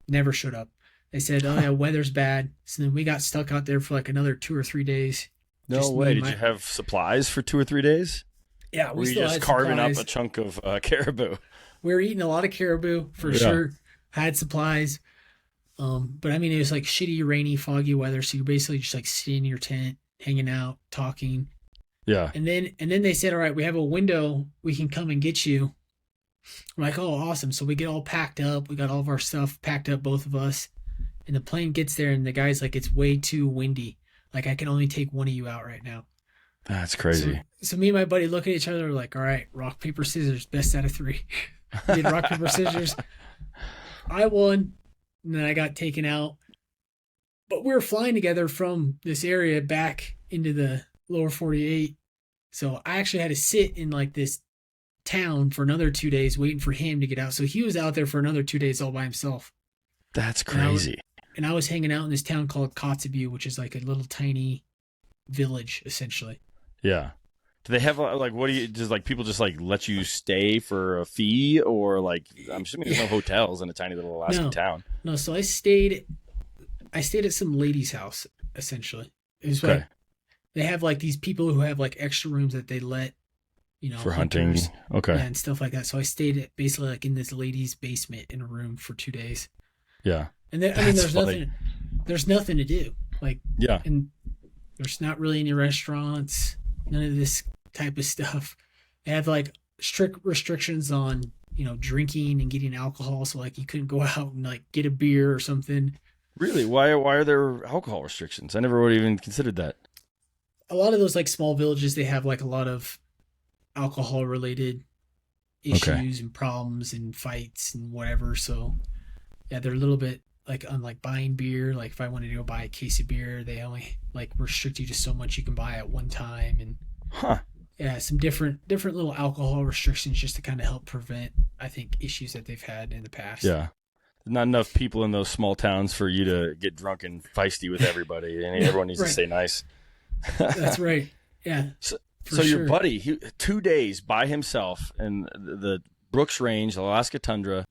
Never showed up. They said, oh yeah, weather's bad. So then we got stuck out there for like another 2 or 3 days. No way. Did you have supplies for 2 or 3 days? Yeah, we still just had carving supplies. up a chunk of caribou. we were eating a lot of caribou for sure. Had supplies. But I mean, it was like shitty, rainy, foggy weather. So you're basically just like sitting in your tent, hanging out, talking. Yeah. And then they said, all right, we have a window. We can come and get you. I'm like, oh, awesome. So we get all packed up. We got all of our stuff packed up, both of us. And the plane gets there and the guy's like, it's way too windy. Like, I can only take one of you out right now. That's crazy. So me and my buddy look at each other like, all right, rock, paper, scissors, best out of 3. We did rock, paper, scissors. I won, and then I got taken out. But we were flying together from this area back into the lower 48. So I actually had to sit in like this town for another 2 days waiting for him to get out. So he was out there for another 2 days all by himself. That's crazy. And I was hanging out in this town called Kotzebue, which is like a little tiny village, essentially. Yeah. Do they have like, what do you, does like people just like let you stay for a fee, or like, I'm assuming there's no hotels in a tiny little Alaskan town. No. So I stayed at some lady's house, essentially. It was like, they have like these people who have like extra rooms that they let, for hunting. Okay. Yeah, and stuff like that. So I stayed at basically like in this lady's basement in a room for 2 days. Yeah. And then, I mean, there's nothing to do. Like, yeah. And there's not really any restaurants, none of this type of stuff. They have like strict restrictions on, drinking and getting alcohol. So like you couldn't go out and like get a beer or something. Really? Why are there alcohol restrictions? I never would have even considered that. A lot of those like small villages, they have like a lot of alcohol related issues and problems and fights and whatever. So yeah, they're a little bit like unlike buying beer. Like if I wanted to go buy a case of beer, they only like restrict you to so much you can buy at one time. And yeah, some different little alcohol restrictions just to kind of help prevent, I think, issues that they've had in the past. Yeah. Not enough people in those small towns for you to get drunk and feisty with everybody, and everyone needs to stay nice. That's right. Yeah. So your buddy, 2 days by himself in the Brooks Range, the Alaska tundra,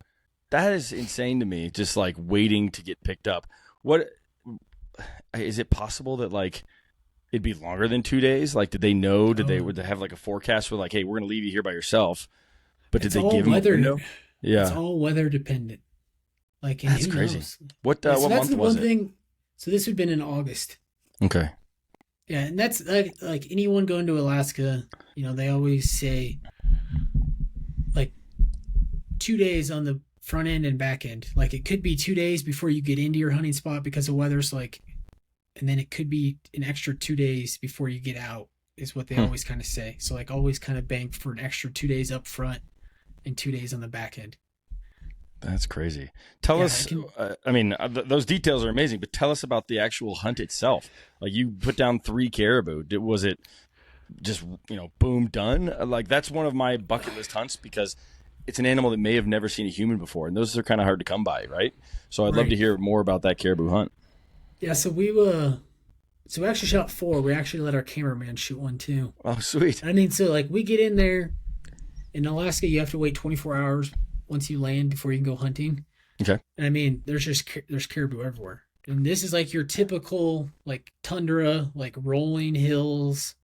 that is insane to me. Just like waiting to get picked up. What is it possible that like it'd be longer than 2 days? Like, did they know? Would they have like a forecast for like, hey, we're going to leave you here by yourself? But did they give him a window? Yeah, it's all weather dependent. Like, that's crazy. Knows? What month was it? So this would have been in August. Okay. Yeah, and that's like anyone going to Alaska, they always say like 2 days on the front end and back end. Like it could be 2 days before you get into your hunting spot because the weather's like, and then it could be an extra 2 days before you get out is what they always kind of say. So like always kind of bank for an extra 2 days up front and 2 days on the back end. That's crazy. Tell us, those details are amazing, but tell us about the actual hunt itself. Like you put down 3 caribou. Was it just, boom, done? Like that's one of my bucket list hunts because it's an animal that may have never seen a human before. And those are kind of hard to come by, right? So I'd love to hear more about that caribou hunt. Yeah. So we actually shot 4. We actually let our cameraman shoot one too. Oh, sweet. I mean, so like we get in there in Alaska, you have to wait 24 hours once you land before you can go hunting. Okay. And I mean, there's caribou everywhere. And this is like your typical like tundra, like rolling hills,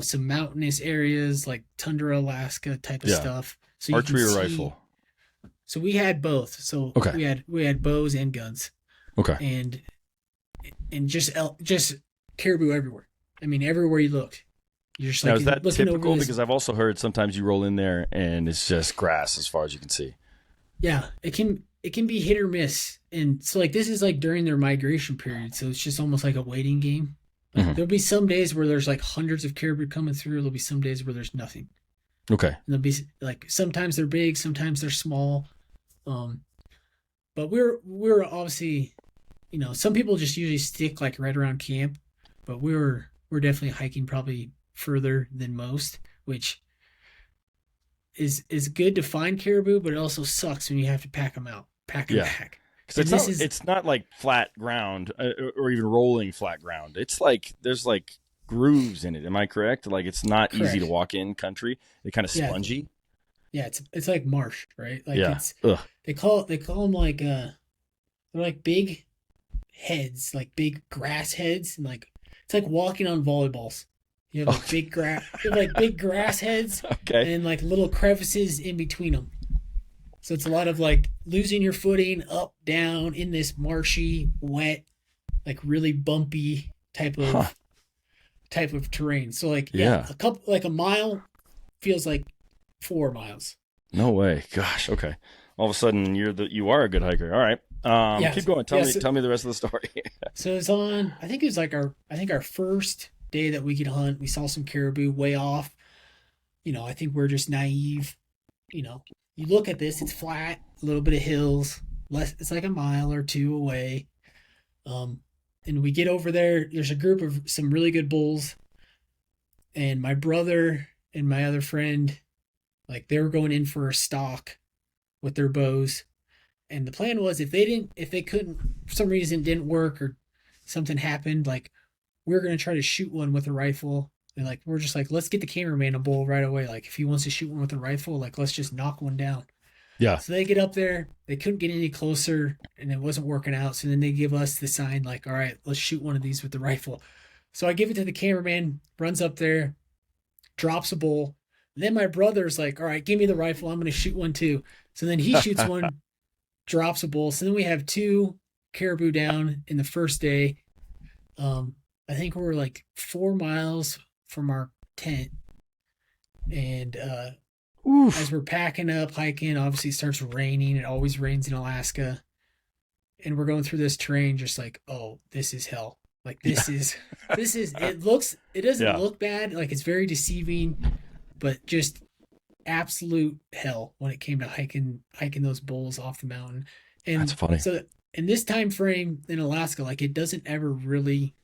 some mountainous areas like tundra Alaska type of stuff. So archery or rifle? So we had both. So we had bows and guns. Okay. And just caribou everywhere. I mean, everywhere you looked. You're just now, is that typical? Because I've also heard sometimes you roll in there and it's just grass as far as you can see. Yeah, it can be hit or miss. And so like this is like during their migration period. So it's just almost like a waiting game. Like, there'll be some days where there's like hundreds of caribou coming through. There'll be some days where there's nothing. Okay. And there'll be like sometimes they're big, sometimes they're small. But we're obviously, some people just usually stick like right around camp, but we're definitely hiking probably further than most, which is good to find caribou, but it also sucks when you have to pack them back. Because it's not like flat ground or even rolling flat ground. It's like there's like grooves in it. Am I correct? Like it's not easy to walk in country. It's kind of spongy. Yeah, it's like marsh, right? Like it's they call them like they're like big heads, like big grass heads, and like it's like walking on volleyballs. You have like big grass heads, and like little crevices in between them. So it's a lot of like losing your footing up, down in this marshy, wet, like really bumpy type of terrain. So like a mile feels like 4 miles. No way. Gosh. Okay. All of a sudden you are a good hiker. All right. Keep going. Tell me the rest of the story. So it's on. I think it was like our first day that we could hunt. We saw some caribou way off. I think we're just naive. You look at this, it's flat, a little bit of hills. It's like a mile or two away. And we get over there. There's a group of some really good bulls, and my brother and my other friend, like they were going in for a stalk with their bows. And the plan was if they couldn't, for some reason didn't work or something happened, like we're going to try to shoot one with a rifle. And like, we're just like, let's get the cameraman a bull right away. Like if he wants to shoot one with a rifle, like let's just knock one down. Yeah. So they get up there, they couldn't get any closer and it wasn't working out. So then they give us the sign like, all right, let's shoot one of these with the rifle. So I give it to the cameraman, runs up there, drops a bull. Then my brother's like, all right, give me the rifle. I'm going to shoot one too. So then he shoots one, drops a bull. So then we have 2 caribou down in the first day. I think we're like 4 miles from our tent. And as we're packing up, hiking, obviously it starts raining. It always rains in Alaska. And we're going through this terrain just like, oh, this is hell. Like this is, it doesn't look bad. Like it's very deceiving, but just absolute hell when it came to hiking those bulls off the mountain. And that's funny. So in this time frame in Alaska, like it doesn't ever really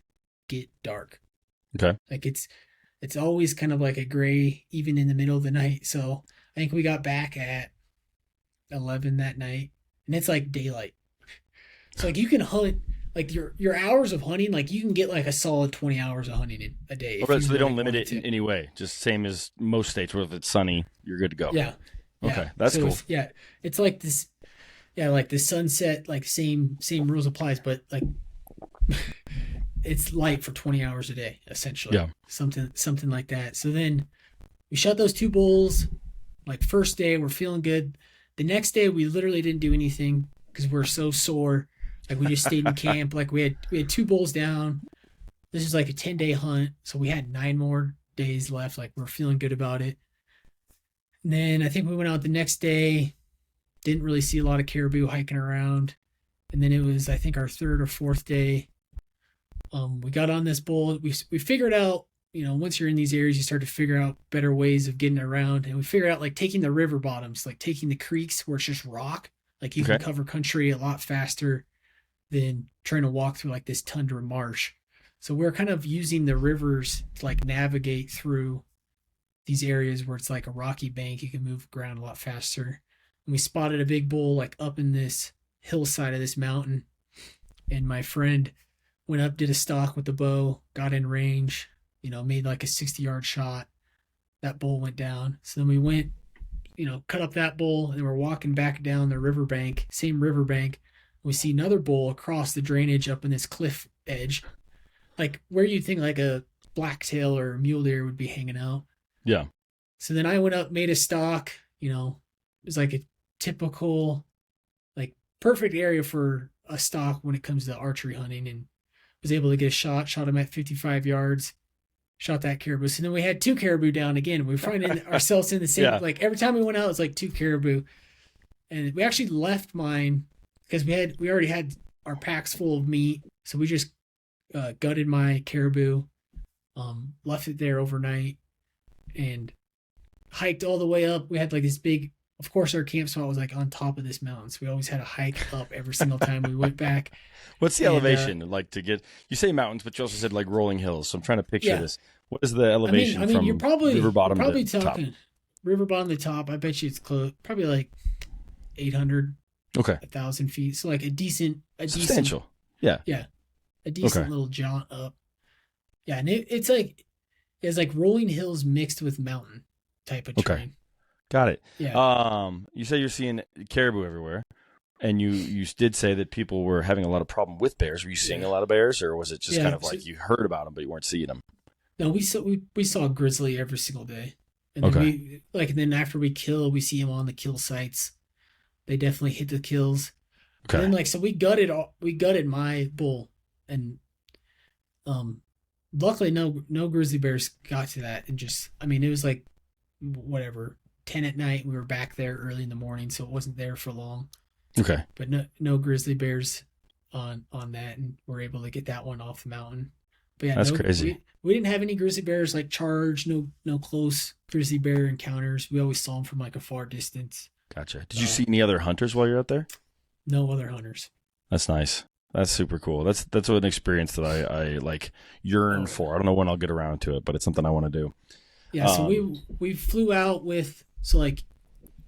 get dark. Okay. Like it's always kind of like a gray, even in the middle of the night. So I think we got back at 11 that night, and it's like daylight. So like you can hunt like your hours of hunting, like you can get like a solid 20 hours of hunting in a day. So they don't limit it in any way, just same as most states where if it's sunny, you're good to go. Yeah. Okay, that's so cool. It's like this. Yeah, like the sunset, like same rules applies, but like it's light for 20 hours a day, essentially. Yeah. Something like that. So then we shot those 2 bulls. Like first day, we're feeling good. The next day, we literally didn't do anything because we're so sore. Like we just stayed in camp. Like we had 2 bulls down. This is like a 10-day hunt, so we had 9 more days left. Like we're feeling good about it. And then I think we went out the next day. Didn't really see a lot of caribou hiking around. And then it was, I think, our 3rd or 4th day. We got on this bull. We figured out, once you're in these areas, you start to figure out better ways of getting around. And we figured out like taking the river bottoms, like taking the creeks where it's just rock. Like you can cover country a lot faster than trying to walk through like this tundra marsh. So we're kind of using the rivers to like navigate through these areas where it's like a rocky bank. You can move ground a lot faster. And we spotted a big bull like up in this hillside of this mountain. And my friend went up, did a stalk with the bow, got in range, made like a 60-yard shot. That bull went down. So then we went, cut up that bull, and we're walking back down the riverbank, same riverbank. We see another bull across the drainage up in this cliff edge, like where you'd think like a blacktail or a mule deer would be hanging out. Yeah. So then I went up, made a stalk, it was like a typical, like perfect area for a stalk when it comes to archery hunting, and was able to get a shot him at 55 yards, shot that caribou. So then we had 2 caribou down again. We were finding ourselves in the same, like every time we went out, it was like 2 caribou. And we actually left mine because we already had our packs full of meat. So we just gutted my caribou, left it there overnight, and hiked all the way up. We had like this big, of course, our camp spot was like on top of this mountain. So we always had to hike up every single time we went back. What's the elevation like to get, you say mountains, but you also said like rolling hills. So I'm trying to picture this. What is the elevation from you're probably, river bottom probably to talking top? River bottom to top. I bet you it's close, probably like 800, 1,000 feet. So like a decent, substantial. Yeah. A decent little jaunt up. Yeah. And it's like rolling hills mixed with mountain type of terrain. Got it. Yeah. You say you're seeing caribou everywhere, and you did say that people were having a lot of problem with bears. Were you seeing a lot of bears, or was it just kind of like you heard about them but you weren't seeing them? No, we saw grizzly every single day, and then then after we kill, we see them on the kill sites. They definitely hit the kills. Okay. And then so we gutted my bull, and luckily no grizzly bears got to that, and it was like whatever 10 at night. We were back there early in the morning, so it wasn't there for long. Okay. But no grizzly bears on that, and we're able to get that one off the mountain. But yeah, that's crazy. We didn't have any grizzly bears like charge, no close grizzly bear encounters. We always saw them from like a far distance. Gotcha. Did you see any other hunters while you're out there? No other hunters. That's nice. That's super cool. That's an experience that I like yearn for. I don't know when I'll get around to it, but it's something I want to do. Yeah. So we flew out with, so like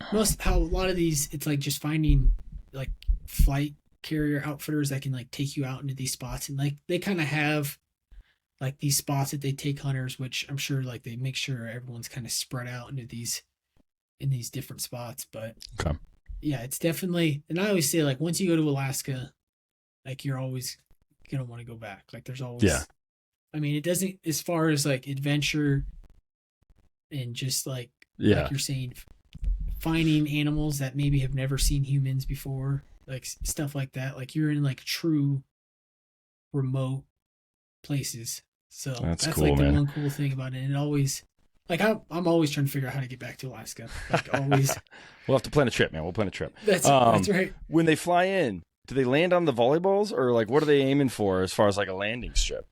how a lot of these, it's like just finding like flight carrier outfitters that can like take you out into these spots, and like they kind of have like these spots that they take hunters, which I'm sure like they make sure everyone's kind of spread out into in these different spots. But okay. Yeah, it's definitely, and I always say like once you go to Alaska, like you're always gonna want to go back. Like there's always, it doesn't, as far as like adventure and just like you're saying, finding animals that maybe have never seen humans before, like stuff like that. Like you're in like true remote places. So that's cool, like man. the one cool thing about it. And it always, like I'm always trying to figure out how to get back to Alaska. Like always. We'll have to plan a trip, man. We'll plan a trip. That's right. When they fly in, do they land on the volleyballs, or like what are they aiming for as far as like a landing strip?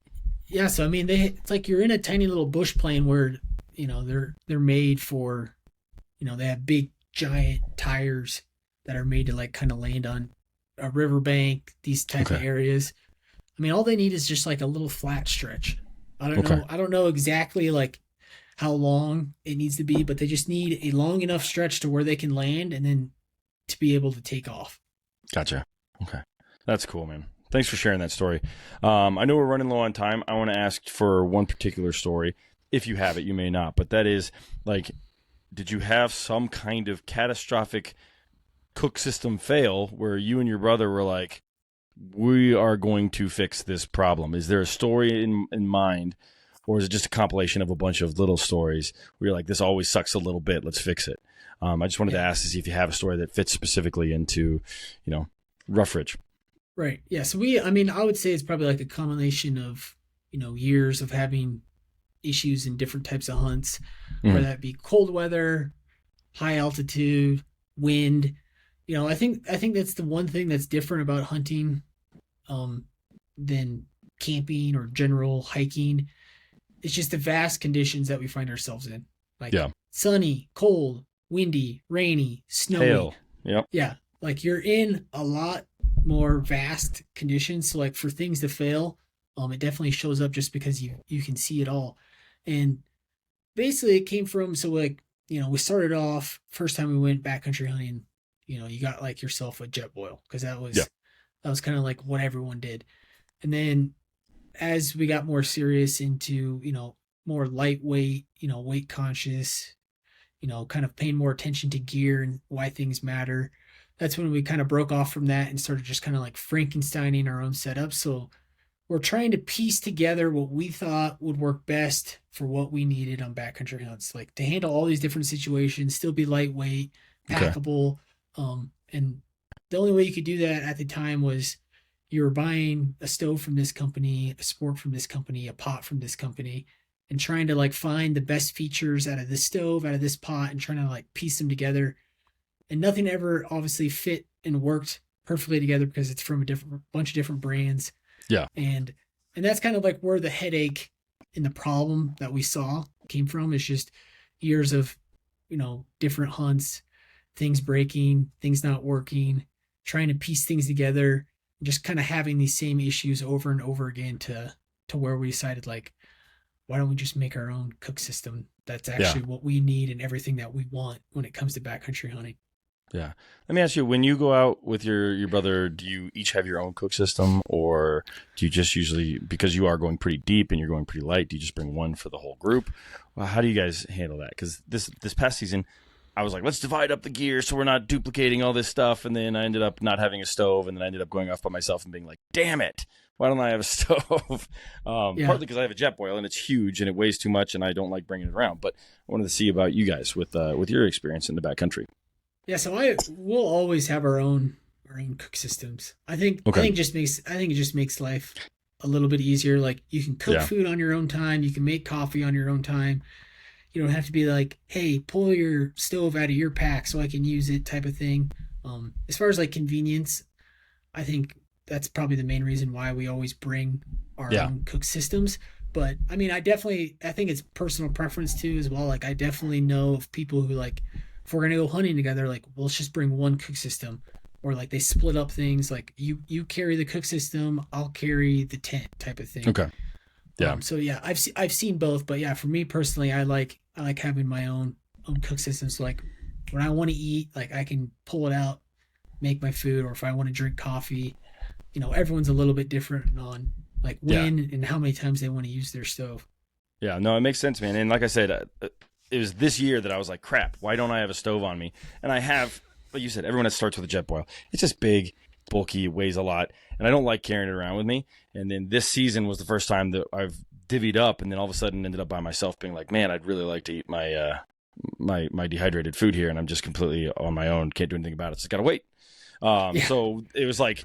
Yeah, so it's like you're in a tiny little bush plane where they're made for, they have big giant tires that are made to like kind of land on a riverbank, these type of areas. All they need is just like a little flat stretch. I don't know exactly like how long it needs to be, but they just need a long enough stretch to where they can land and then to be able to take off. Gotcha. Okay. That's cool, man. Thanks for sharing that story. I know we're running low on time. I want to ask for one particular story. If you have it, you may not, but that is like, did you have some kind of catastrophic cook system fail where you and your brother were like, we are going to fix this problem? Is there a story in mind, or is it just a compilation of a bunch of little stories where you're like, this always sucks a little bit, let's fix it? I just wanted to ask to see if you have a story that fits specifically into, RoughRidge. Right. Yeah. So I would say it's probably like a combination of, years of having issues in different types of hunts, whether that be cold weather, high altitude, wind. I think that's the one thing that's different about hunting than camping or general hiking. It's just the vast conditions that we find ourselves in. Like sunny, cold, windy, rainy, snowy. Hail. Yep. Yeah. Like you're in a lot more vast conditions. So like for things to fail, it definitely shows up just because you can see it all. And basically it came from, so like, we started off first time we went backcountry hunting, you got like yourself a jet boil, because that was kind of like what everyone did. And then as we got more serious into, more lightweight, weight conscious, kind of paying more attention to gear and why things matter, that's when we kind of broke off from that and started just kind of like Frankensteining our own setup. So we're trying to piece together what we thought would work best for what we needed on backcountry hunts, like to handle all these different situations, still be lightweight, packable. And the only way you could do that at the time was you were buying a stove from this company, a sport from this company, a pot from this company, and trying to like find the best features out of this stove, out of this pot, and trying to like piece them together. And nothing ever obviously fit and worked perfectly together because it's from a bunch of different brands. Yeah. And that's kind of like where the headache and the problem that we saw came from. It's just years of, different hunts, things breaking, things not working, trying to piece things together, just kind of having these same issues over and over again to where we decided like, why don't we just make our own cook system that's actually what we need and everything that we want when it comes to backcountry hunting. Yeah. Let me ask you, when you go out with your brother, do you each have your own cook system, or do you just usually, because you are going pretty deep and you're going pretty light, do you just bring one for the whole group? Well, how do you guys handle that? Because this past season, I was like, let's divide up the gear so we're not duplicating all this stuff. And then I ended up not having a stove, and then I ended up going off by myself and being like, damn it, why don't I have a stove? Partly because I have a jet boil and it's huge and it weighs too much and I don't like bringing it around. But I wanted to see about you guys with your experience in the backcountry. Yeah, so we'll always have our own cook systems. I think it just makes life a little bit easier. Like you can cook food on your own time, you can make coffee on your own time. You don't have to be like, hey, pull your stove out of your pack so I can use it type of thing. As far as like convenience, I think that's probably the main reason why we always bring our own cook systems. But I mean, I think it's personal preference too as well. Like I definitely know of people who like, if we're going to go hunting together, like, well, let's just bring one cook system, or like they split up things. Like you carry the cook system, I'll carry the tent type of thing. Okay. Yeah. So yeah, I've seen both, but yeah, for me personally, I like having my own cook system. So like when I want to eat, like I can pull it out, make my food, or if I want to drink coffee, everyone's a little bit different on like when and how many times they want to use their stove. Yeah, no, it makes sense, man. And like I said, it was this year that I was like, crap, why don't I have a stove on me? And I have, like you said, everyone that starts with a jet boil. It's just big, bulky, weighs a lot, and I don't like carrying it around with me. And then this season was the first time that I've divvied up, and then all of a sudden ended up by myself being like, man, I'd really like to eat my my dehydrated food here, and I'm just completely on my own, can't do anything about it, so gotta wait. So it was like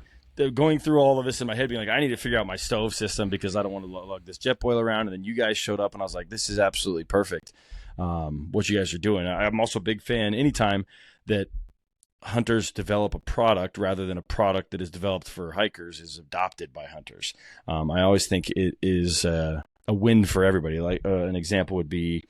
going through all of this in my head, being like, I need to figure out my stove system because I don't want to lug this jet boil around. And then you guys showed up, and I was like, this is absolutely perfect, what you guys are doing. I'm also a big fan anytime that hunters develop a product rather than a product that is developed for hikers is adopted by hunters. I always think it is a win for everybody. Like an example would be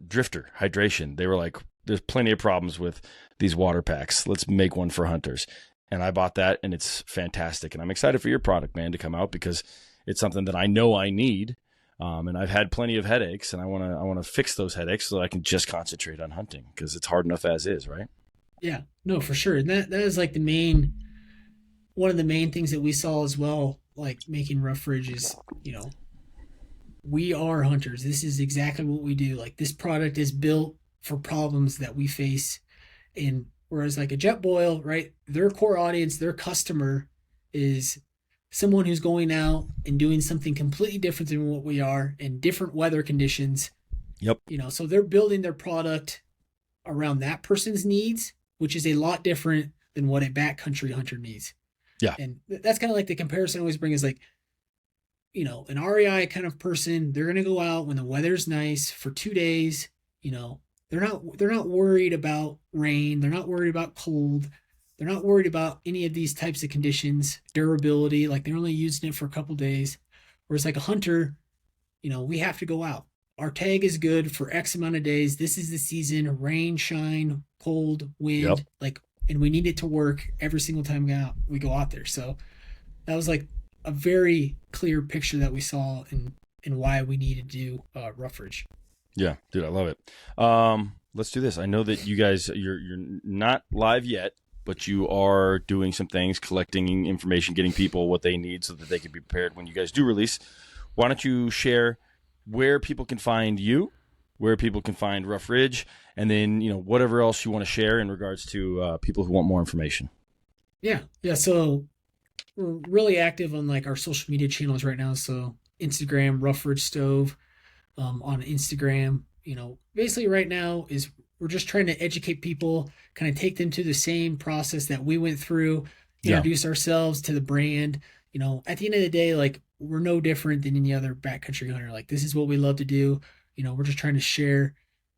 Drifter hydration. They were like, there's plenty of problems with these water packs. Let's make one for hunters. And I bought that, and it's fantastic. And I'm excited for your product, man, to come out because it's something that I know I need. And I've had plenty of headaches, and I want to fix those headaches so that I can just concentrate on hunting because it's hard enough as is, right? Yeah, no, for sure. And that is like one of the main things that we saw as well, like making RoughRidge is, we are hunters. This is exactly what we do. Like this product is built for problems that we face. And whereas like a jet boil, right, their core audience, their customer is someone who's going out and doing something completely different than what we are in different weather conditions. Yep. So they're building their product around that person's needs, which is a lot different than what a backcountry hunter needs. Yeah. And that's kind of like the comparison I always bring is like, an REI kind of person, they're going to go out when the weather's nice for 2 days. They're not worried about rain. They're not worried about cold. They're not worried about any of these types of conditions, durability, like they're only using it for a couple days. Whereas like a hunter, we have to go out. Our tag is good for X amount of days. This is the season, rain, shine, cold, wind, and we need it to work every single time we go out there. So that was like a very clear picture that we saw and why we needed to do RoughRidge. Yeah, dude, I love it. Let's do this. I know that you guys, you're not live yet, but you are doing some things, collecting information, getting people what they need so that they can be prepared when you guys do release. Why don't you share where people can find you, where people can find RoughRidge, and then, whatever else you want to share in regards to people who want more information. Yeah. So we're really active on like our social media channels right now. So Instagram, RoughRidge Stove, on Instagram, basically right now is we're just trying to educate people, kind of take them to the same process that we went through, introduce ourselves to the brand. At the end of the day, like we're no different than any other backcountry hunter. Like this is what we love to do. We're just trying to share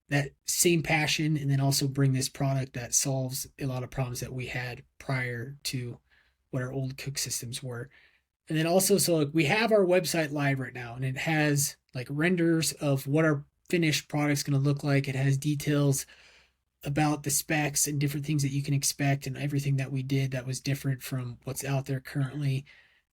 that same passion and then also bring this product that solves a lot of problems that we had prior to what our old cook systems were. And then also, so like we have our website live right now, and it has like renders of what our finished product's going to look like. It has details about the specs and different things that you can expect and everything that we did that was different from what's out there currently.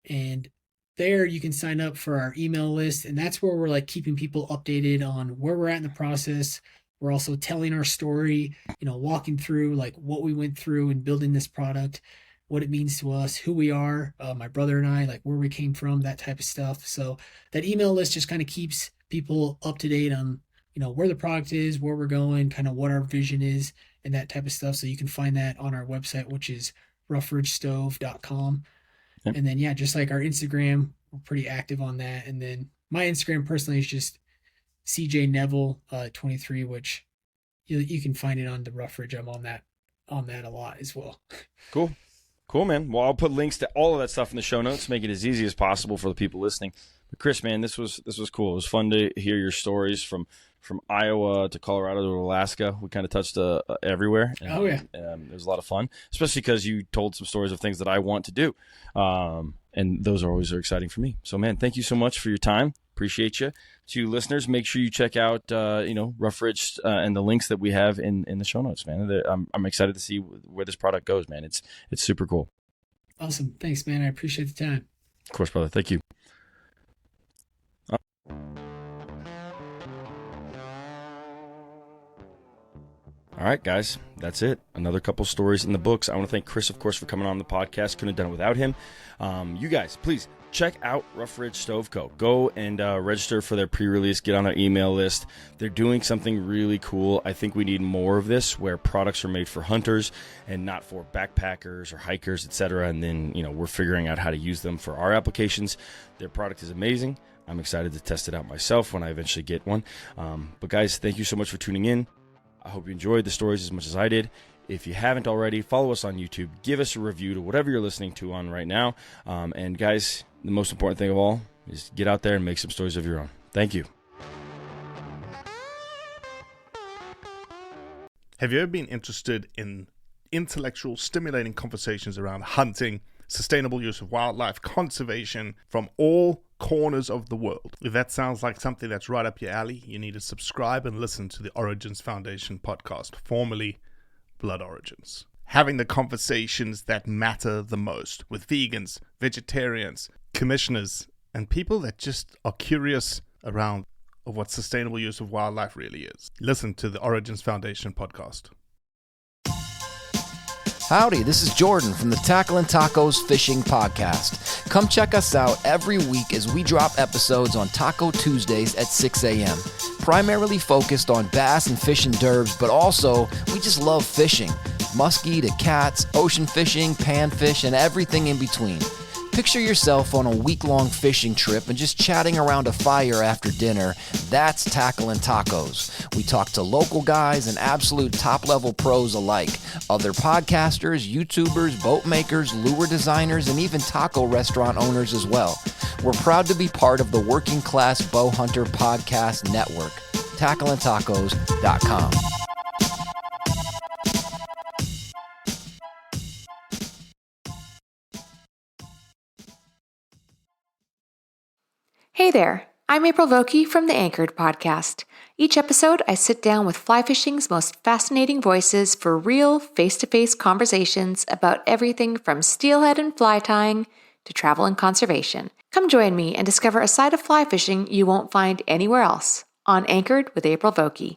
And there you can sign up for our email list, and that's where we're like keeping people updated on where we're at in the process. We're also telling our story, walking through like what we went through in building this product, what it means to us, who we are, my brother and I, like where we came from, that type of stuff. So that email list just kind of keeps people up to date on, where the product is, where we're going, kind of what our vision is and that type of stuff. So you can find that on our website, which is RoughRidgeStove.com. Yep. And then, just like our Instagram, we're pretty active on that. And then my Instagram personally is just CJ Neville 23, which you can find it on the RoughRidge. I'm on that a lot as well. Cool, man. Well, I'll put links to all of that stuff in the show notes, make it as easy as possible for the people listening. But Chris, man, this was cool. It was fun to hear your stories from Iowa to Colorado to Alaska. We kind of touched everywhere. And, it was a lot of fun, especially because you told some stories of things that I want to do. And those are always exciting for me. So, man, thank you so much for your time. Appreciate you. To listeners, make sure you check out, RoughRidge and the links that we have in the show notes, man. I'm excited to see where this product goes, man. It's super cool. Awesome. Thanks, man. I appreciate the time. Of course, brother. Thank you. All right, guys, that's it. Another couple stories in the books. I want to thank Chris, of course, for coming on the podcast. Couldn't have done it without him. You guys, please check out RoughRidge Stove Co. Go and register for their pre-release. Get on their email list. They're doing something really cool. I think we need more of this, where products are made for hunters and not for backpackers or hikers, etc. And then, we're figuring out how to use them for our applications. Their product is amazing. I'm excited to test it out myself when I eventually get one. But guys, thank you so much for tuning in. I hope you enjoyed the stories as much as I did. If you haven't already, follow us on YouTube. Give us a review to whatever you're listening to on right now. And guys, the most important thing of all is get out there and make some stories of your own. Thank you. Have you ever been interested in intellectual, stimulating conversations around hunting, sustainable use of wildlife, conservation from all corners of the world? If that sounds like something that's right up your alley, you need to subscribe and listen to the Origins Foundation podcast, formerly Blood Origins. Having the conversations that matter the most with vegans, vegetarians, commissioners, and people that just are curious around what sustainable use of wildlife really is. Listen to the Origins Foundation podcast. Howdy, this is Jordan from the Tacklin' Tacos Fishing Podcast. Come check us out every week as we drop episodes on Taco Tuesdays at 6 a.m. Primarily focused on bass and fish and d'oeuvres, but also we just love fishing. Muskie to cats, ocean fishing, panfish, and everything in between. Picture yourself on a week-long fishing trip and just chatting around a fire after dinner. That's Tacklin' Tacos. We talk to local guys and absolute top-level pros alike, other podcasters, YouTubers, boat makers, lure designers, and even taco restaurant owners as well. We're proud to be part of the Working Class Bow Hunter Podcast Network. TacklinTacos.com. Hey there, I'm April Vokey from the Anchored podcast. Each episode, I sit down with fly fishing's most fascinating voices for real, face-to-face conversations about everything from steelhead and fly tying to travel and conservation. Come join me and discover a side of fly fishing you won't find anywhere else on Anchored with April Vokey.